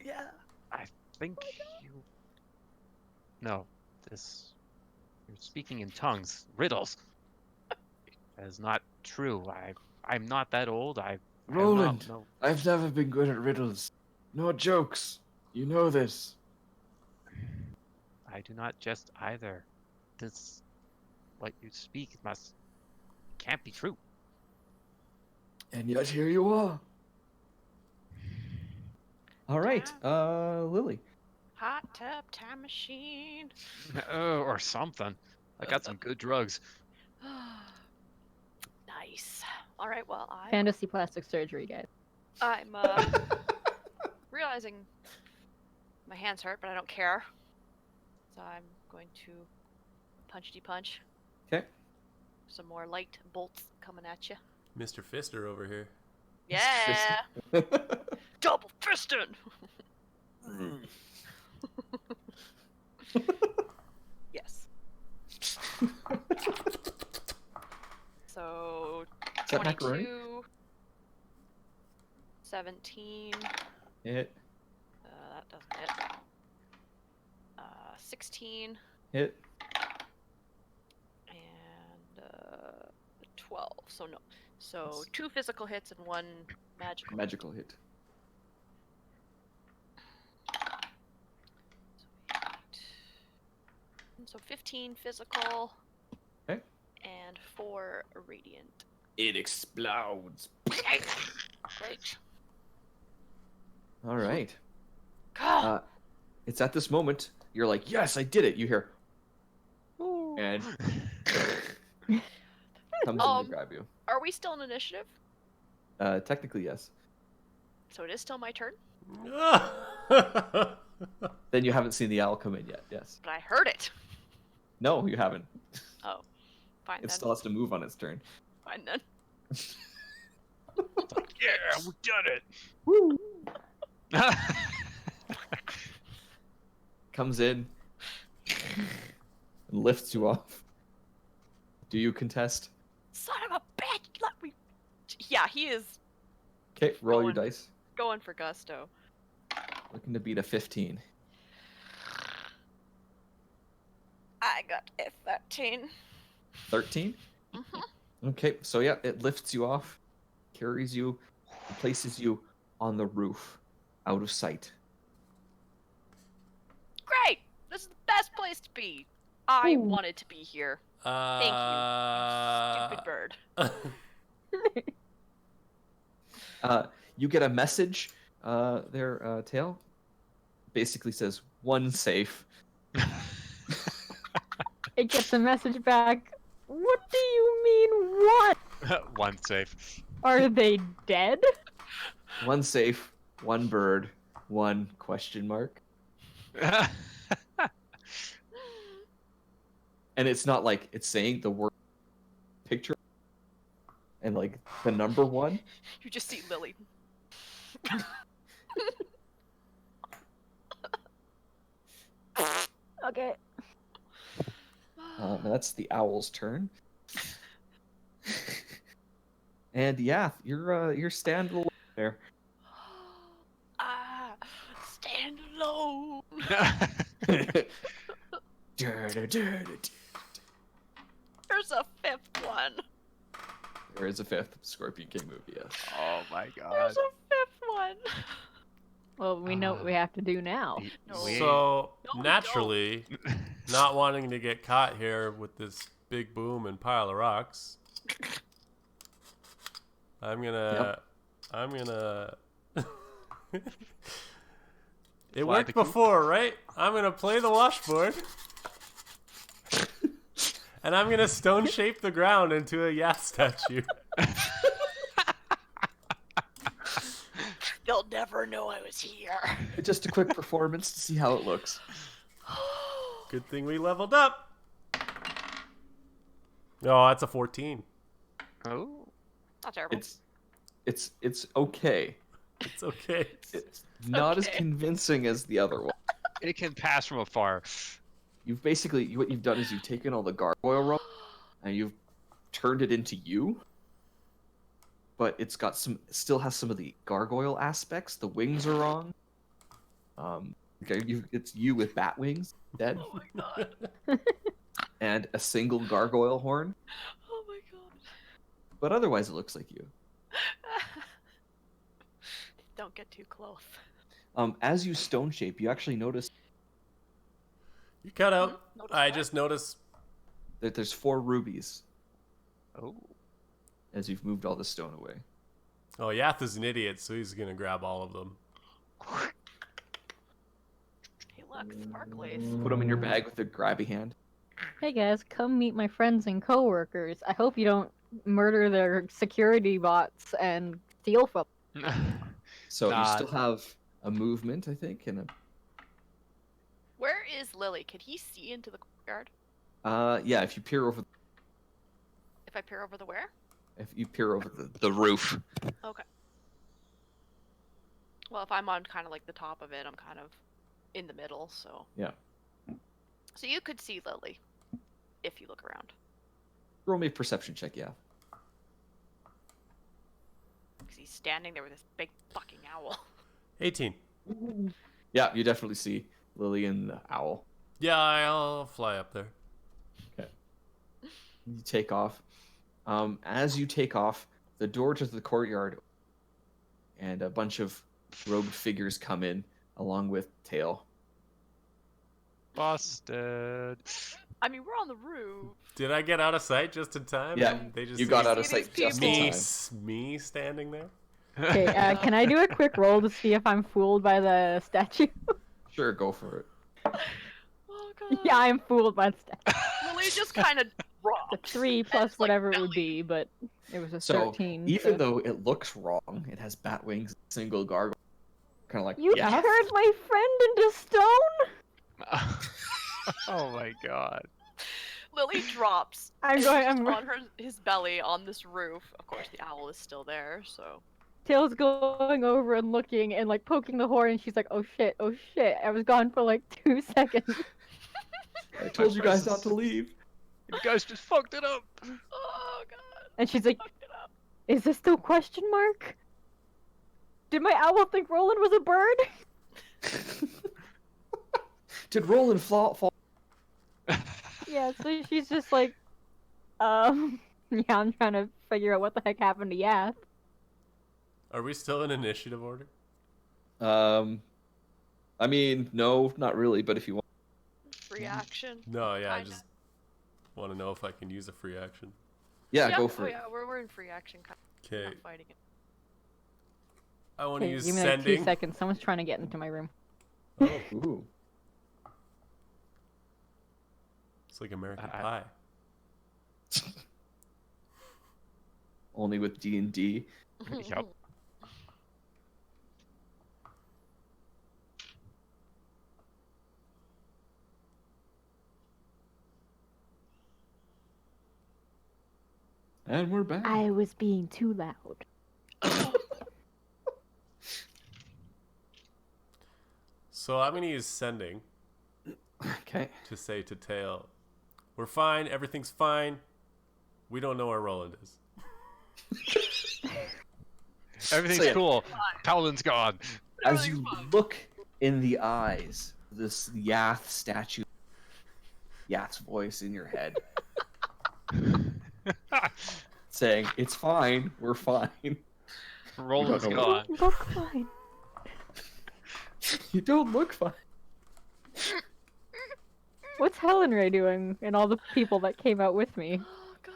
Yeah. I think you. No, this. You're speaking in tongues, riddles. That is not true. I'm not that old. I do Roland, not know. I've never been good at riddles. No jokes. You know this. I do not jest either. This, what you speak can't be true. And yet here you are. All right, Lily. Hot tub time machine. Or something. I got some good drugs. Nice. All right. Well, Fantasy plastic surgery, guys. I'm realizing my hands hurt, but I don't care. So I'm going to punch. Okay. Some more light bolts coming at you. Mr. Fister over here. Yeah. Double fisting. Yes. So Is that macaroni? 22, 17. Hit, That doesn't hit. 16 hit. and 12. So no. So 2 physical hits and 1 magical. Magical hit. So 15 physical. Okay. And 4 radiant. It explodes. Right. All right. God. It's at this moment you're like, yes, I did it. You hear, and comes in to grab you. Are we still in initiative? Technically, yes. So it is still my turn, Then you haven't seen the owl come in yet. Yes. but I heard it. No, you haven't. Oh, fine It then. still has to move on its turn. Fine then. Yeah, we done it. Woo! Comes in and lifts you off. Do you contest? Son of a bitch! Let me. Yeah, he is Okay, roll your Going. dice. going for gusto. Looking to beat a 15. I got a 13. 13? Mhm. Okay, so yeah, it lifts you off, carries you, and places you on the roof, out of sight. Great! This is the best place to be. I Ooh. wanted to be here. Thank you, stupid bird. You get a message there, Tail. Basically says, one safe. It gets a message back. What do you mean, what? One safe. Are they dead? One safe, one bird, one question mark. And it's not like it's saying the word picture and like the number 1. You just see Lily. Okay. That's the owl's turn. And yeah, you're standing alone there. Ah, stand alone. There's a fifth one. There is a fifth Scorpion King movie, yes. Oh my god. There's a fifth one. Well, we know what we have to do now. No. So No, we naturally, not wanting to get caught here with this big boom and pile of rocks, I'm gonna. It Fly worked the coop. before, right? I'm gonna play the washboard. And I'm gonna stone shape the ground into a Yath statue. They'll never know I was here. Just a quick performance to see how it looks. Good thing we leveled up. Oh, that's a 14. Oh. Not terrible. It's okay. It's okay. It's not as Okay. convincing as the other one. It can pass from afar. You've basically what you've done is you've taken all the gargoyle rock and you've turned it into you. But it's got still has some of the gargoyle aspects. The wings are wrong. Okay, it's you with bat wings dead, Oh my god. and a single gargoyle horn. Oh my god. But otherwise, it looks like you. Don't get too close. As you stone shape, you actually notice You cut out. Notice I what? just noticed. that there's 4 rubies Oh. as you've moved all the stone away. Oh, Yath is an idiot, so he's gonna grab all of them. Hey, look, sparklies. Put them in your bag with a grabby hand. Hey guys, come meet my friends and coworkers. I hope you don't murder their security bots and steal from. So you Nah. still have a movement, I think, and Where is Lily? Can he see into the courtyard? yeah. If you peer over, If I peer over the where? the roof. Okay. Well, if I'm on kind of like the top of it, I'm kind of in the middle, so. Yeah. So you could see Lily if you look around. Roll me a perception check, yeah. Because he's standing there with this big fucking owl. 18. Yeah, you definitely see Lily and the owl. Yeah, I'll fly up there. You take off. As you take off, the door to the courtyard and a bunch of robed figures come in, along with Tail. Busted. I mean, we're on the roof. Did I get out of sight just in time? Yeah, And they just You got see out of see these sight just in people? me, time. me standing there. Okay, can I do a quick roll to see if I'm fooled by the statue? Sure, go for it. Oh god. Yeah, I'm fooled by the statue. Lily just kind of The dropped. 3 plus That's like whatever it would belly. be, but it was a So 13. even so- though it looks wrong, it has bat wings, single gargoyle, kind of like You yeah. turned my friend into stone? Oh my god. Lily drops I'm on his belly on this roof. Of course, the owl is still there, so. Tail's going over and looking and like poking the horn, and she's like, oh shit, I was gone for like 2 seconds. I told you guys not to leave. You guys just fucked it up. Oh god. And she's like, Fucked it up. is this still question mark? Did my owl think Roland was a bird? Did Roland fall? Yeah, so she's just like, yeah, I'm trying to figure out what the heck happened to Yath. Are we still in initiative order? I mean, no, not really, but if you want. Free action. No, yeah, I Kinda. just want to know if I can use a free action. Yeah, go for it. Yeah, we're in free action. Kind Okay, of not fighting it. I want to Okay, use give me like 2 sending. seconds. Someone's trying to get into my room. Oh, Ooh. it's like American I- Pie. Only with D&D. Yup. And we're back. I was being too loud. So I'm gonna use sending Okay. to say to Tail, we're fine, everything's fine. We don't know where Roland is. Everything's So, yeah. cool. Paladin's gone. As you look in the eyes, this Yath statue, Yath's voice in your head, saying, "It's fine. We're fine. Roll don't is know gone. Look fine. You don't look fine." What's Helen Ray doing and all the people that came out with me? Oh God.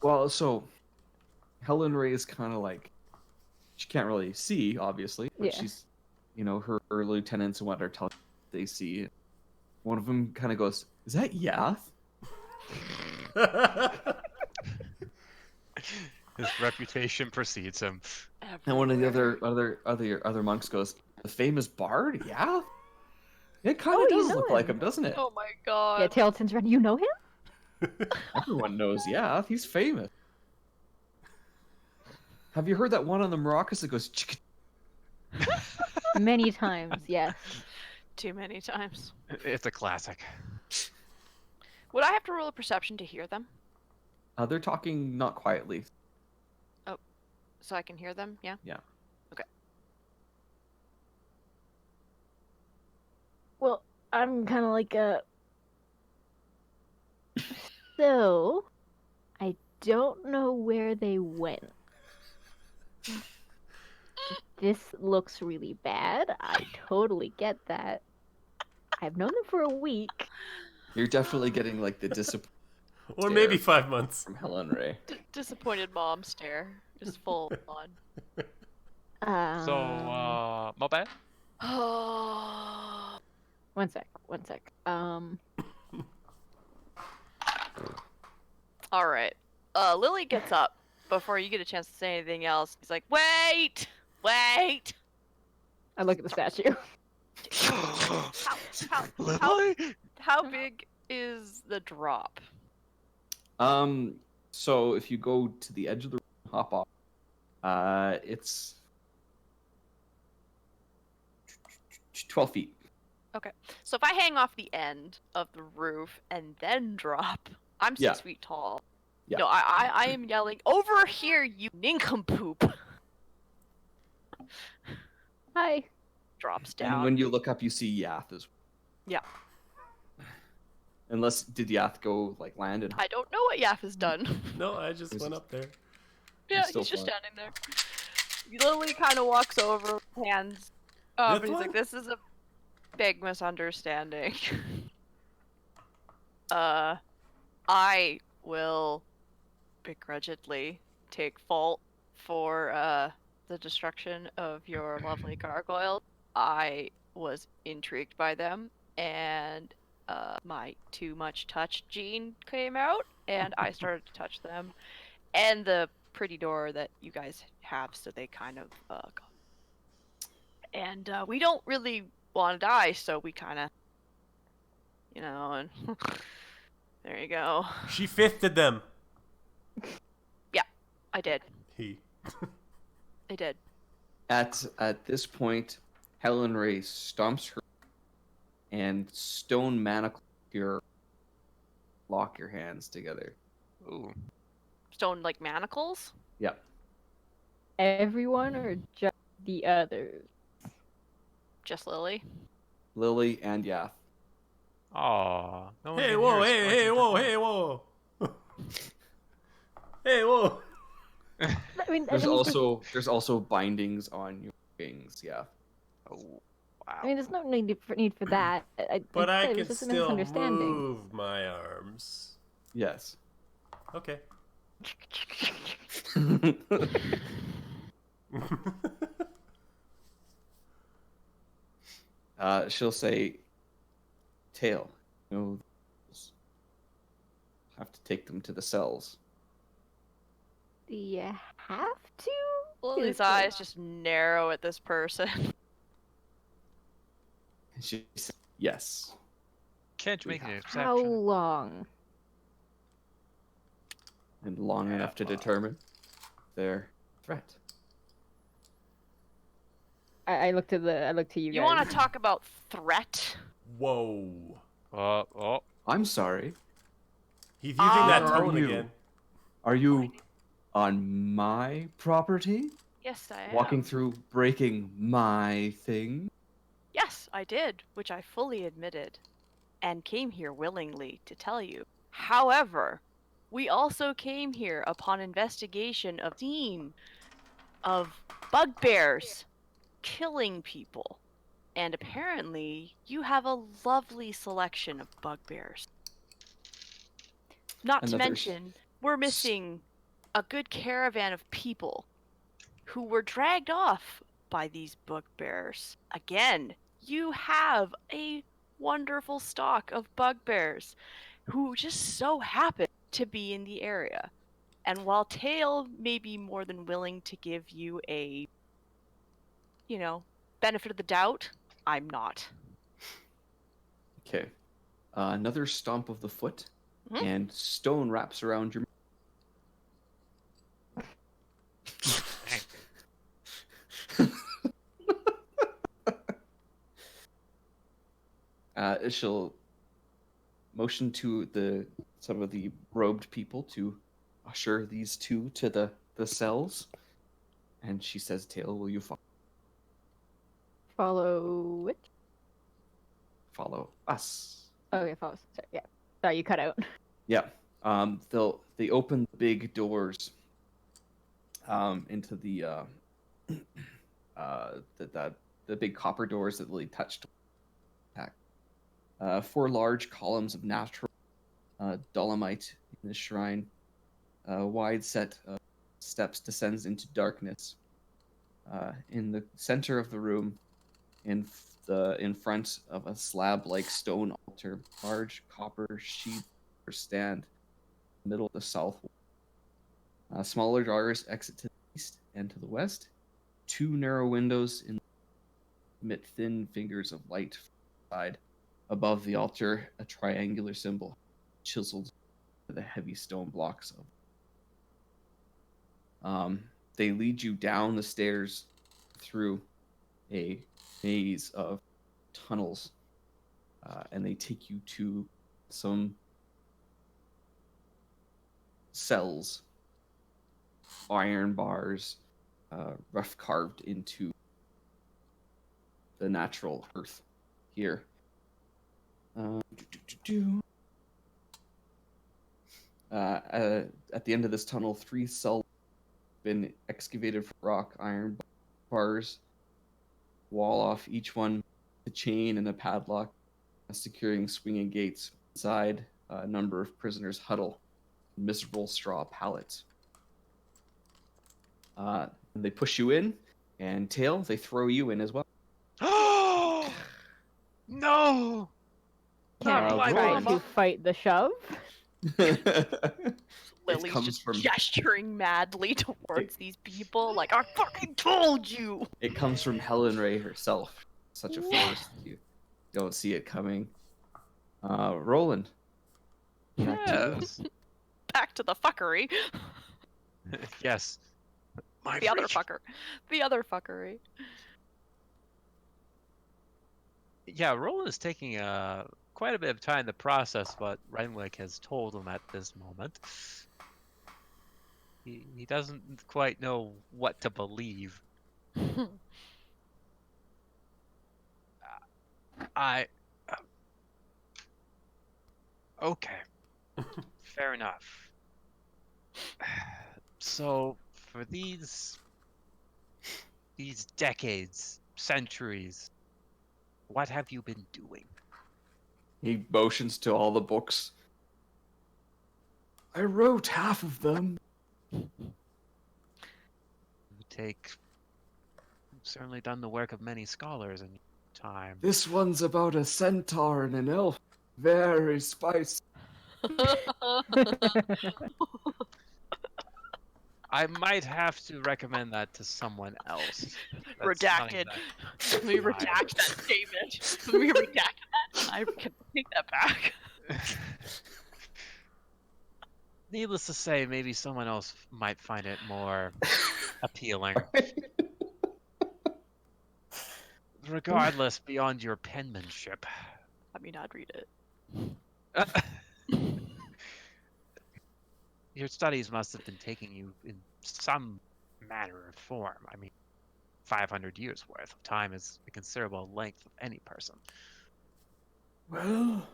Well, so Helen Ray is kind of like, she can't really see, obviously, but Yeah. she's, her lieutenants and what are telling her they see. One of them kind of goes, "Is that Yath?" His reputation precedes him. And one of the Everywhere. other monks goes, "The famous bard, Yath? It kind Oh, of you does know look like him. him, doesn't it? Oh my God. Yeah, Tail turns around. You know him? Everyone knows Yath. He's famous. Have you heard that one on the maracas that goes?" "Chicka"? Many times, yes. Too many times. It's a classic. Would I have to roll a perception to hear them They're talking not quietly. so I can hear them? Yeah. Well, I'm kind of like a. So, I don't know where they went. This looks really bad. I totally get that. I've known them for a week. You're definitely getting like the disappointment Or maybe 5 months. from Helen Ray. Disappointed mom stare, just full on. So, Moped? Oh. One sec. All right. Lily gets up before you get a chance to say anything else. He's like, "Wait, wait." I look at the statue. How big is the drop? So if you go to the edge of the room, hop off. It's 12 feet. So if I hang off the end of the roof and then drop, I'm 6 Yeah. feet tall. Yeah. No, I am yelling, "Over here, you nincompoop!" Hi. Drops And down. when you look up, you see Yath as well. Yeah. Unless, did Yath go, like, land and... I don't know what Yaf has done. No, I just Is went it- up there. Yeah, still he's just flying. standing there. Lily kind of walks over, hands up, and he's This like, one? "This is a big misunderstanding. I will begrudgingly take fault for the destruction of your lovely gargoyle. I was intrigued by them, and my too much touch gene came out, and I started to touch them, and the pretty door that you guys have, so they kind of and we don't really want to die, so we kind of, and there you go. She fisted them. I did. He. I did. At this point, Helen Ray stomps her and stone manacle your lock your hands together. Ooh. Stone like manacles. Yep. Everyone or just the others? Just Lily. Lily and Yath. Aw. No one Hey, can whoa, hear us hey, pointing whoa, at hey, whoa. Hey, whoa. I mean, There's also bindings on your wings, yeah. them. Oh, wow. I mean, there's no need for that. But I said it can was just a still misunderstanding. move my arms. Yes. Okay. She'll say, "Tail, have to take them to the cells." Do you have to? Lily's Is eyes it- just narrow at this person. She said, "Yes." Can't you We make an have- How exception? long? And long enough to determine their threat. I look to you You guys. want to talk about threat? Whoa. Oh. I'm sorry. He's using that Where are tone you? again. Are you on my property? Yes, I am. Walking through, breaking my thing? Yes, I did, which I fully admitted, and came here willingly to tell you. However, we also came here upon investigation of theme of bugbears killing people. And apparently, you have a lovely selection of bugbears. Not to Another mention, we're missing a good caravan of people who were dragged off by these bugbears. Again, you have a wonderful stock of bugbears who just so happen to be in the area. And while Tail may be more than willing to give you a, benefit of the doubt, I'm not. Okay. Another stomp of the foot, Mhm. and stone wraps around your. She'll motion to some of the robed people to usher these two to the cells, and she says, "Tail, will you Follow which? follow us?" Okay, follow. Sorry, yeah. Sorry, you cut out. Yeah. They open the big doors into the big copper doors that Lily touched. Four large columns of natural dolomite in the shrine. A wide set of steps descends into darkness. In the center of the room, in front of a slab-like stone altar, large copper sheet or stand, in the middle of the south wall. Smaller doors exit to the east and to the west. Two narrow windows emit thin fingers of light from the side. Above the altar, a triangular symbol chiseled into the heavy stone blocks of. They lead you down the stairs through a maze of tunnels, and they take you to some cells, iron bars, rough carved into the natural earth here. At the end of this tunnel, 3 cells have been excavated from rock, iron bars, wall off each one, a chain and a padlock, securing swinging gates. Inside, a number of prisoners huddle in miserable straw pallets. And they push you in, and Tail, they throw you in as well. Oh no! Can Not I my try Roland. to fight the shove? Lily's comes just from- gesturing madly towards these people, like, I fucking told you! It comes from Helen Ray herself. Such a force that you don't see it coming. Roland. Back to you. Yes. Back to the fuckery. Yes. My The other freak. fucker. The other fuckery. Yeah, Roland is taking quite a bit of time to process what Renwick has told him at this moment. He doesn't quite know what to believe. Okay. Fair enough. So, for these decades, centuries, what have you been doing? He motions to all the books. I wrote half of them. You've certainly done the work of many scholars in your time. This one's about a centaur and an elf. Very spicy. I might have to recommend that to someone else. That's not Redacted. Let me redact that statement. Let me redact that. I can take that back. Needless to say, maybe someone else might find it more appealing. Regardless, beyond your penmanship. I mean, I'd read it. Your studies must have been taking you in some manner or form. I mean, 500 years worth of time is a considerable length of any person. Well,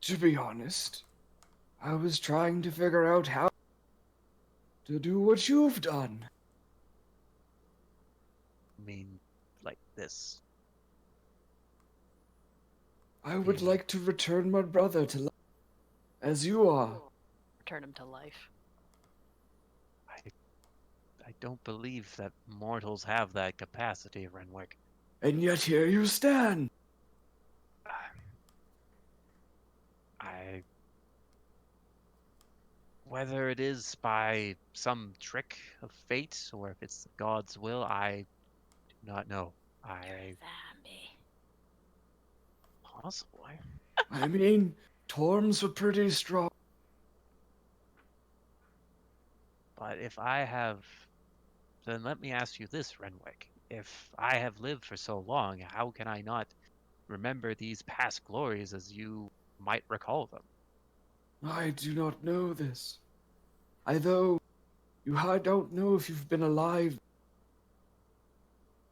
to be honest, I was trying to figure out how to do what you've done. I mean, like this. I would Yeah. like to return my brother to life, as you are. Return him to life. I don't believe that mortals have that capacity, Renwick. And yet here you stand. I. Whether it is by some trick of fate or if it's God's will, I do not know. Zombie. Possibly. I mean, Torms were pretty strong. But if I have. Then let me ask you this, Renwick. If I have lived for so long, how can I not remember these past glories as you might recall them? I do not know this. I don't know if you've been alive.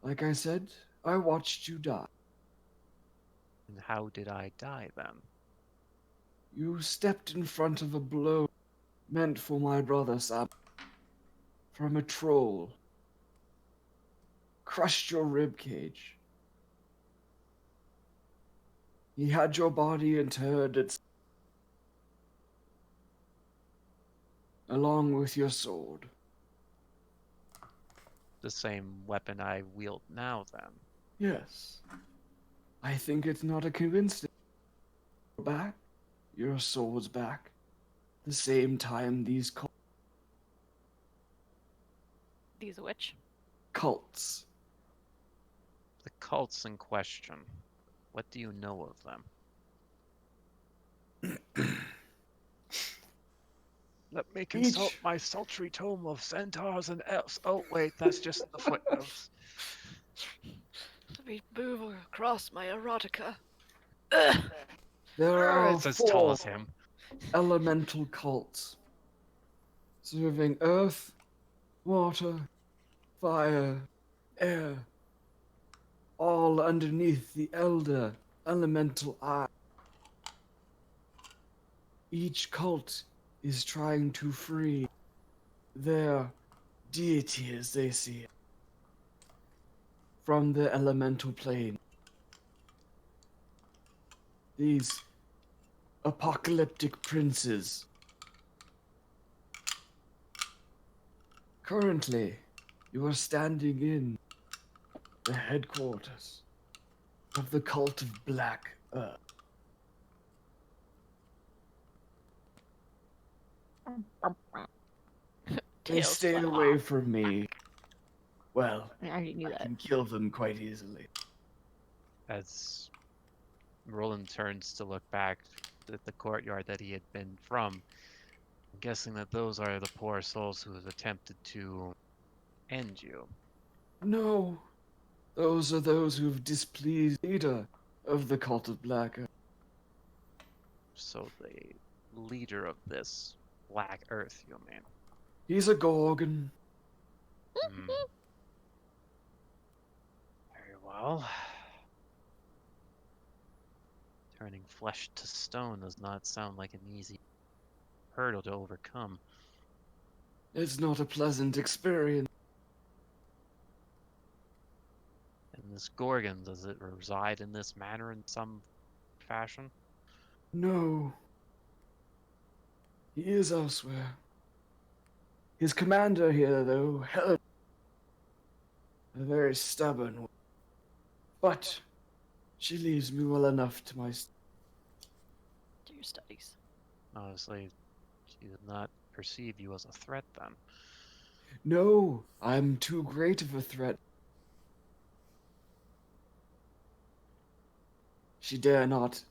Like I said, I watched you die. And how did I die then? You stepped in front of a blow meant for my brother Sam from a troll. Crushed your rib cage. He had your body interred along with your sword. The same weapon I wield now, then. Yes. I think it's not a coincidence. You're back. Your sword's back. The same time these These which? cults. The cults in question. What do you know of them? Let me consult my sultry tome of centaurs and elves. Oh, wait, that's just the footnotes. Let me move across my erotica. There are It's as tall 4 as him. elemental cults, serving earth, water, fire, air, all underneath the elder elemental eye. Each cult is trying to free their deity, as they see it, from the elemental plane. These apocalyptic princes. Currently, you are standing in the headquarters of the cult of Black Earth. They Tails stay fly away off. from me. Well, I already knew I that. can kill them quite easily. As Roland turns to look back at the courtyard that he had been from, I'm guessing that those are the poor souls who have attempted to end you. No, those are those who've displeased the leader of the cult of Black Earth. So the leader of this Black Earth, you mean? He's a Gorgon. Hmm. Very well. Turning flesh to stone does not sound like an easy hurdle to overcome. It's not a pleasant experience. And this Gorgon, does it reside in this manor in some fashion? No. He is elsewhere. His commander here, though, Helen, a very stubborn one. But she leaves me well enough to my... Do your studies. Honestly, she did not perceive you as a threat then. No, I'm too great of a threat. She dare not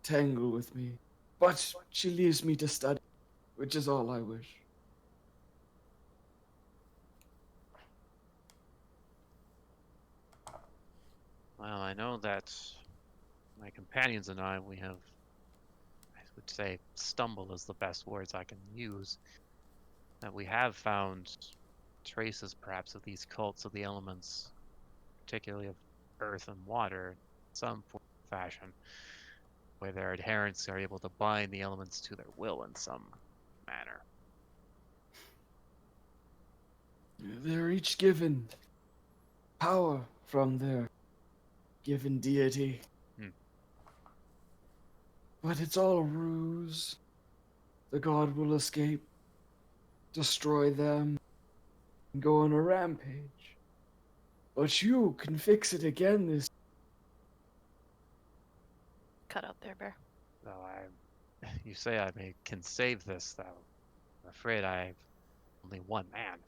tangle with me, but she leaves me to study, which is all I wish. Well, I know that my companions and I, we have, I would say, stumble is the best words I can use. That we have found traces, perhaps, of these cults of the elements, particularly of earth and water, in some form or fashion, where their adherents are able to bind the elements to their will in some manner. They're each given power from their given deity. Hmm. But it's all a ruse. The god will escape, destroy them, and go on a rampage. But you can fix it again this. Cut out there, Bear. Though you say can save this, though. I'm afraid I've only one man.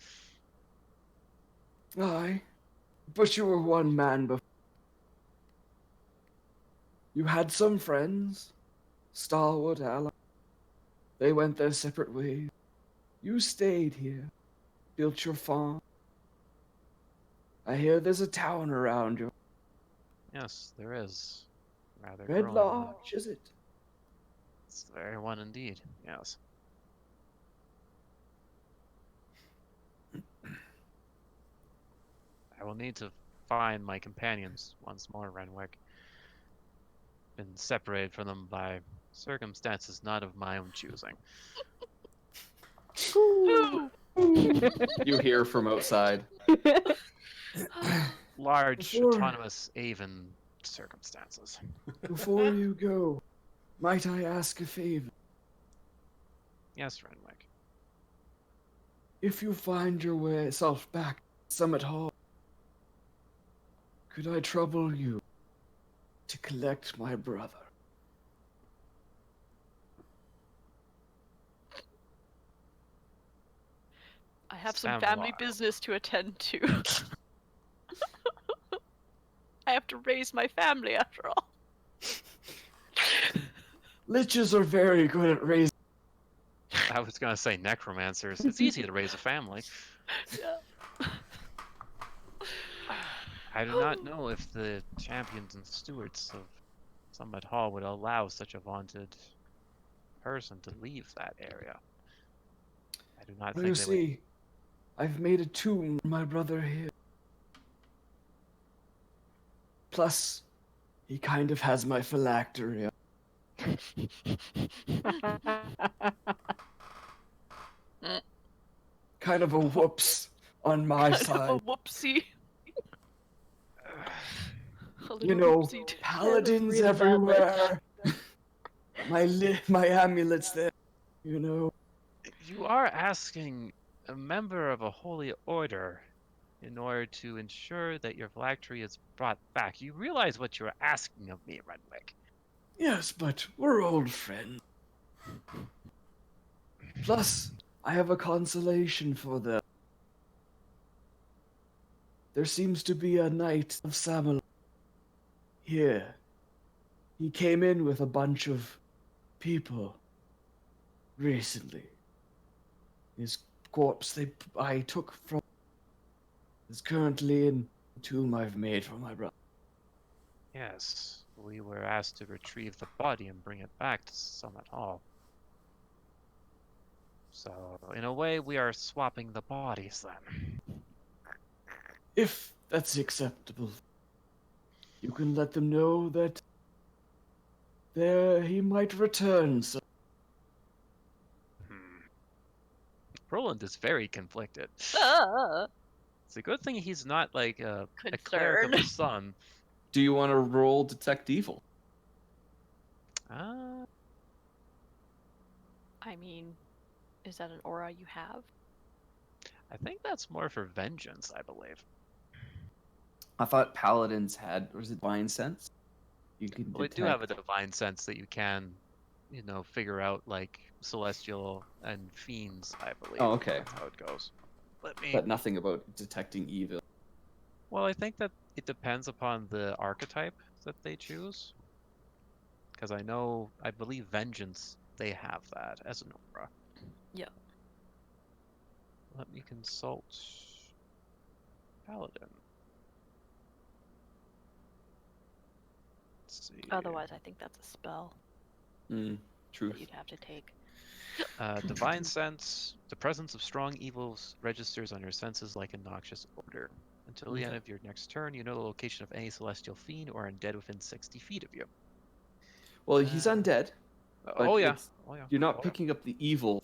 Aye, but you were one man before. You had some friends, stalwart allies. They went their separate ways. You stayed here, built your farm. I hear there's a town around you. Yes, there is. Rather Red growing. Lodge, is it? It's the very one indeed, yes. I will need to find my companions once more, Renwick. Been separated from them by circumstances not of my own choosing. You hear from outside. Large, Before- autonomous Avon circumstances. Before you go, might I ask a favor? Yes, Renwick. If you find yourself back at Summit Hall, could I trouble you to collect my brother? I have some Sound family wild. business to attend to. I have to raise my family after all. Liches are very good at raising. I was gonna say necromancers. It's easy to raise a family. Yeah. I do not know if the champions and stewards of Summit Hall would allow such a vaunted person to leave that area. I do not You think they would. see, I've made a tomb for my brother here. Plus, he kind of has my phylactery. Kind of a whoops on my Kind of a side. whoopsie. A little You know, whoopsie. paladins Really bad everywhere. My amulet's there. You know. You are asking a member of a holy order in order to ensure that your phylactery is brought back. You realize what you're asking of me, Renwick. Yes, but we're old friends. Plus, I have a consolation for them. There seems to be a knight of Samalot here. He came in with a bunch of people recently. His corpse I took from is currently in the tomb I've made for my brother. Yes, we were asked to retrieve the body and bring it back to Summit Hall. So, in a way, we are swapping the bodies then. If that's acceptable, you can let them know that he might return. So Roland is very conflicted. Ah, It's a good thing he's not like a cleric of the concern. sun. Do you want to roll detect evil? Uh, I mean, is that an aura you have? I think that's more for vengeance, I believe. I thought paladins had, or is it divine sense? You can Well, we detect. do have a divine sense that you can, figure out like celestial and fiends, I believe. Oh, okay. That's how it goes. Let me. But nothing about detecting evil. Well, I think that it depends upon the archetype that they choose. Because I believe vengeance, they have that as an aura. Yeah. Let me consult Paladin. Let's see. Otherwise, I think that's a spell True. that you'd have to take. Divine sense. The presence of strong evils registers on your senses like a noxious odor. Until the end Okay. of your next turn, you know the location of any celestial fiend or undead within 60 feet of you. Well, he's Uh, undead, but oh yeah. it's Oh yeah. you're not Oh, yeah. picking up the evil.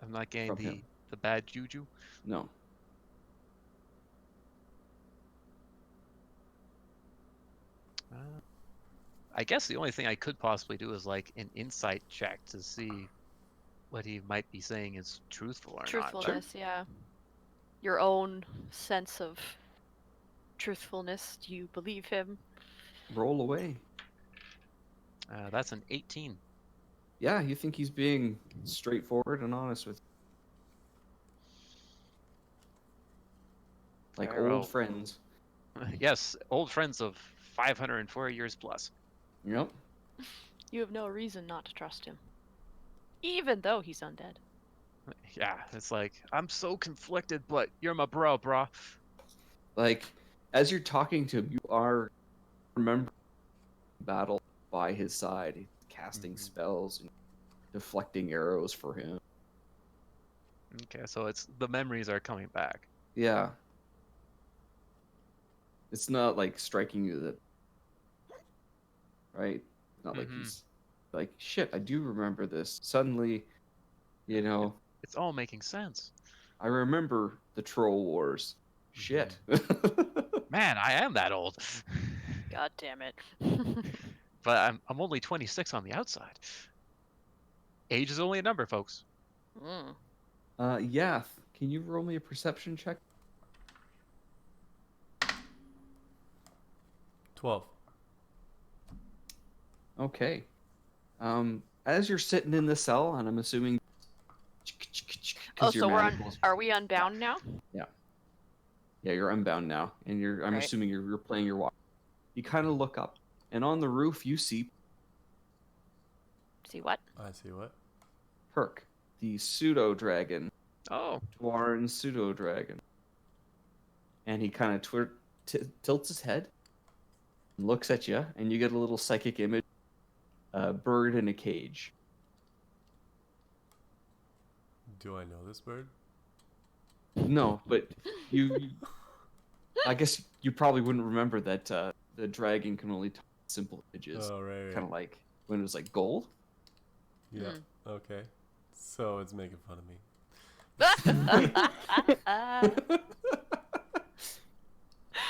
I'm not getting from him. the bad juju. No. I guess the only thing I could possibly do is like an insight check to see what he might be saying is truthful or not. Truthfulness, yeah. Your own sense of truthfulness. Do you believe him? Roll away. That's an 18. Yeah, you think he's being straightforward and honest with you. Like Very well. old friends. Yes, old friends of 504 years plus. Yep. You have no reason not to trust him. Even though he's undead. Yeah, it's like, I'm so conflicted, but you're my bro, brah. Like, as you're talking to him, you are remembering battle by his side, he's casting Mhm. spells and deflecting arrows for him. Okay, so it's the memories are coming back. Yeah. It's not like striking you that, right? Not like Mhm. he's like, shit, I do remember this. Suddenly, you know, It's all making sense. I remember the Troll Wars. Shit. Man, I am that old. God damn it. But I'm only 26 on the outside. Age is only a number, folks. Mm. Yath, can you roll me a perception check? 12. Okay. As you're sitting in the cell, and I'm assuming. Oh, 'cause your so we're manacles- are we unbound now? Yeah, you're unbound now, and I'm Right. assuming you're playing your watch. You kind of look up, and on the roof you see See what? I see what? Perk, the pseudo dragon, Oh, Dwarven pseudo dragon, and he kind of tilts his head, and looks at you, and you get a little psychic image, a bird in a cage. Do I know this bird? No, but you I guess you probably wouldn't remember that the dragon can only talk simple images, Oh, right. kind of like when it was like gold. Yeah. Mm. Okay. So it's making fun of me.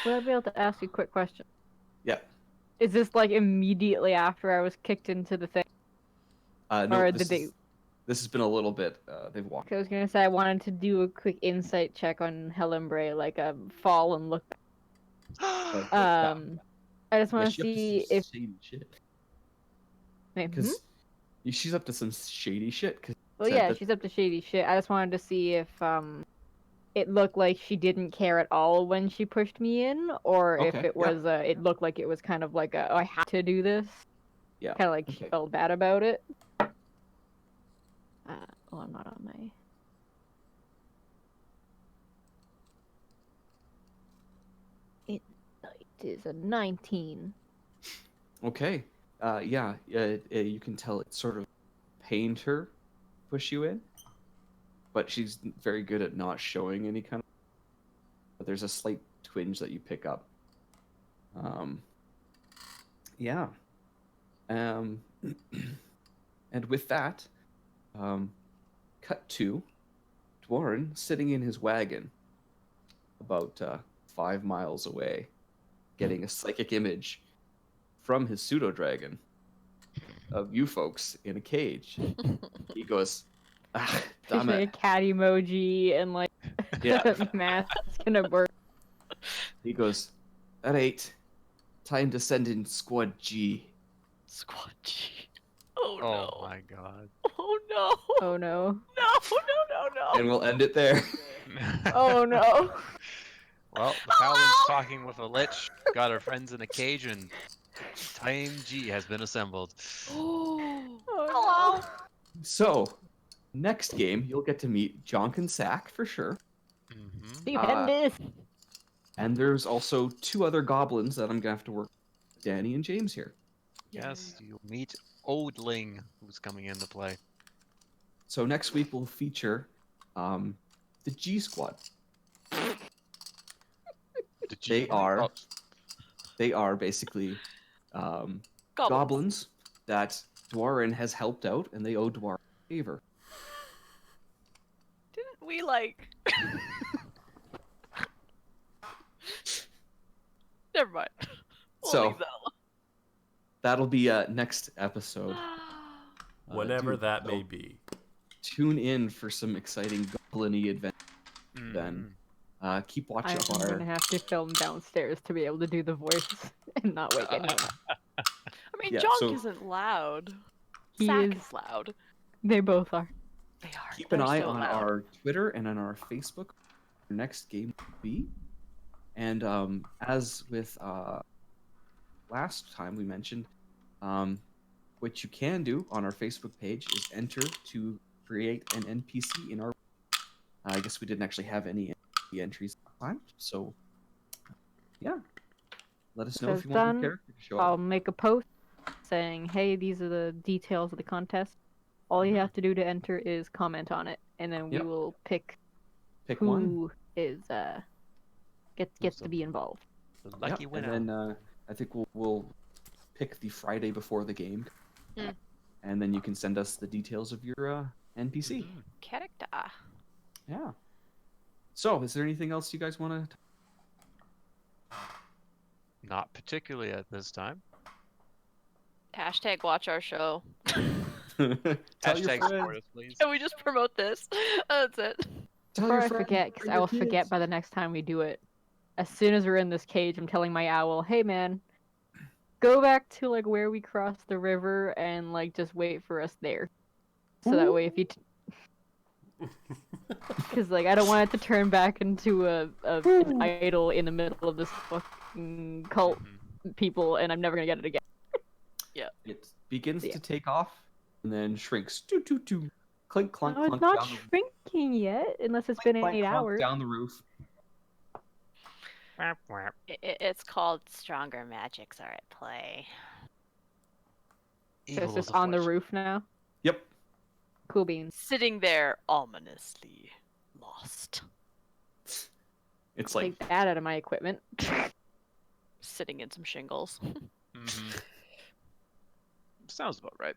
Would I be able to ask you a quick question? Yeah. Is this like immediately after I was kicked into the thing? No, Or this did they- is- This has been a little bit. They've walked. I was gonna say I wanted to do a quick insight check on Hellenbray, like a fall and look. Yeah. I just Yeah, want to she's up to see some if shady shit. wait, Because she's up to some shady shit. Cause well, said yeah, that- she's up to shady shit. I just wanted to see if it looked like she didn't care at all when she pushed me in, or if Okay, it yeah. was it looked like it was kind of like a, oh, I had to do this. Yeah, Kind of like she okay. felt bad about it. Oh, I'm not on my. Insight is a 19. Okay. You can tell it sort of pained her, push you in, but she's very good at not showing any kind of. But there's a slight twinge that you pick up. Yeah. And with that, cut to Dwarren sitting in his wagon, about 5 miles away, getting a psychic image from his pseudo dragon of you folks in a cage. He goes, ah, She's damn like a it. cat emoji and like Yeah. mask gonna work. He goes, that ain't time to send in Squad G. Squad G. Oh oh no. my god. Oh no. Oh no. No. And we'll end it there. Oh no. Well, the paladin's talking with a lich, got our friends in a cage, and Time G has been assembled. Oh. Oh, Hello. So, next game, you'll get to meet Jonkin Sack for sure. Mm-hmm. Stupendous. And there's also 2 other goblins that I'm going to have to work with, Danny and James here. Yes, you'll meet Odling, who's coming into play. So next week we'll feature the G Squad. They are basically goblins that Dwarin has helped out, and they owe Dwarin a favor. Didn't we like? Never mind. We'll So leave that that'll be next episode. alone. Whenever dude, that so may be. Tune in for some exciting goblin-y adventures. Then keep watch I'm of our. gonna have to film downstairs to be able to do the voice and not wake anyone up. I mean, Yeah, Jonk so- isn't loud. He Sack is- is loud. They both are. They are. Keep an They're eye so on loud. our Twitter and on our Facebook. Our next game will be, and as with last time we mentioned, what you can do on our Facebook page is enter to create an NPC in our. I guess we didn't actually have any NPC entries last time, so yeah. Let us know So if you want done. your character to show I'll up. make a post saying, hey, these are the details of the contest. All you have to do to enter is comment on it, and then we Yep. will pick Pick one. who is gets to be involved. The lucky Yep, winner. And then I think we'll pick the Friday before the game, Hmm. and then you can send us the details of your NPC. Mhm. Character. Yeah. So, is there anything else you guys want Not particularly at this time. Hashtag watch our show. to tell your Hashtag friends? support us, please. Can we just promote this? That's it. Tell Before your I friends, forget, because bring I your will forget kids. by the next time we do it. As soon as we're in this cage, I'm telling my owl, hey man, go back to like where we crossed the river and like just wait for us there. So that way if you because like I don't want it to turn back into an idol in the middle of this fucking cult Mhm. people and I'm never gonna get it again. It begins Yeah. to take off, and then shrinks. Doo, doo, doo. Clink, clunk, No, it's clunk not down the shrinking yet, unless it's clink, been clank, 8 clunk hours. down the roof. Whap, whap. It's called Stronger Magics Are at Play. So Evil it's is just a on the fortune. roof now. Yep. Cool beans. Sitting there ominously lost. It's like Take that out of my equipment. Sitting in some shingles. Mhm. Sounds about right.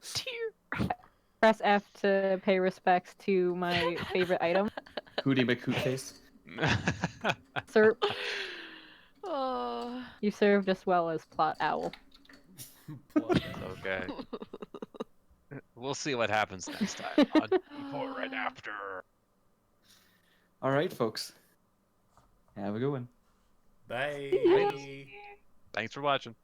Tear. Press F to pay respects to my favorite item. Hootie McHoot face. Sir, Oh. you served as well as Plot Owl. Okay. We'll see what happens next time on Report Right After. All right, folks. Have a good one. Bye. Thanks for watching.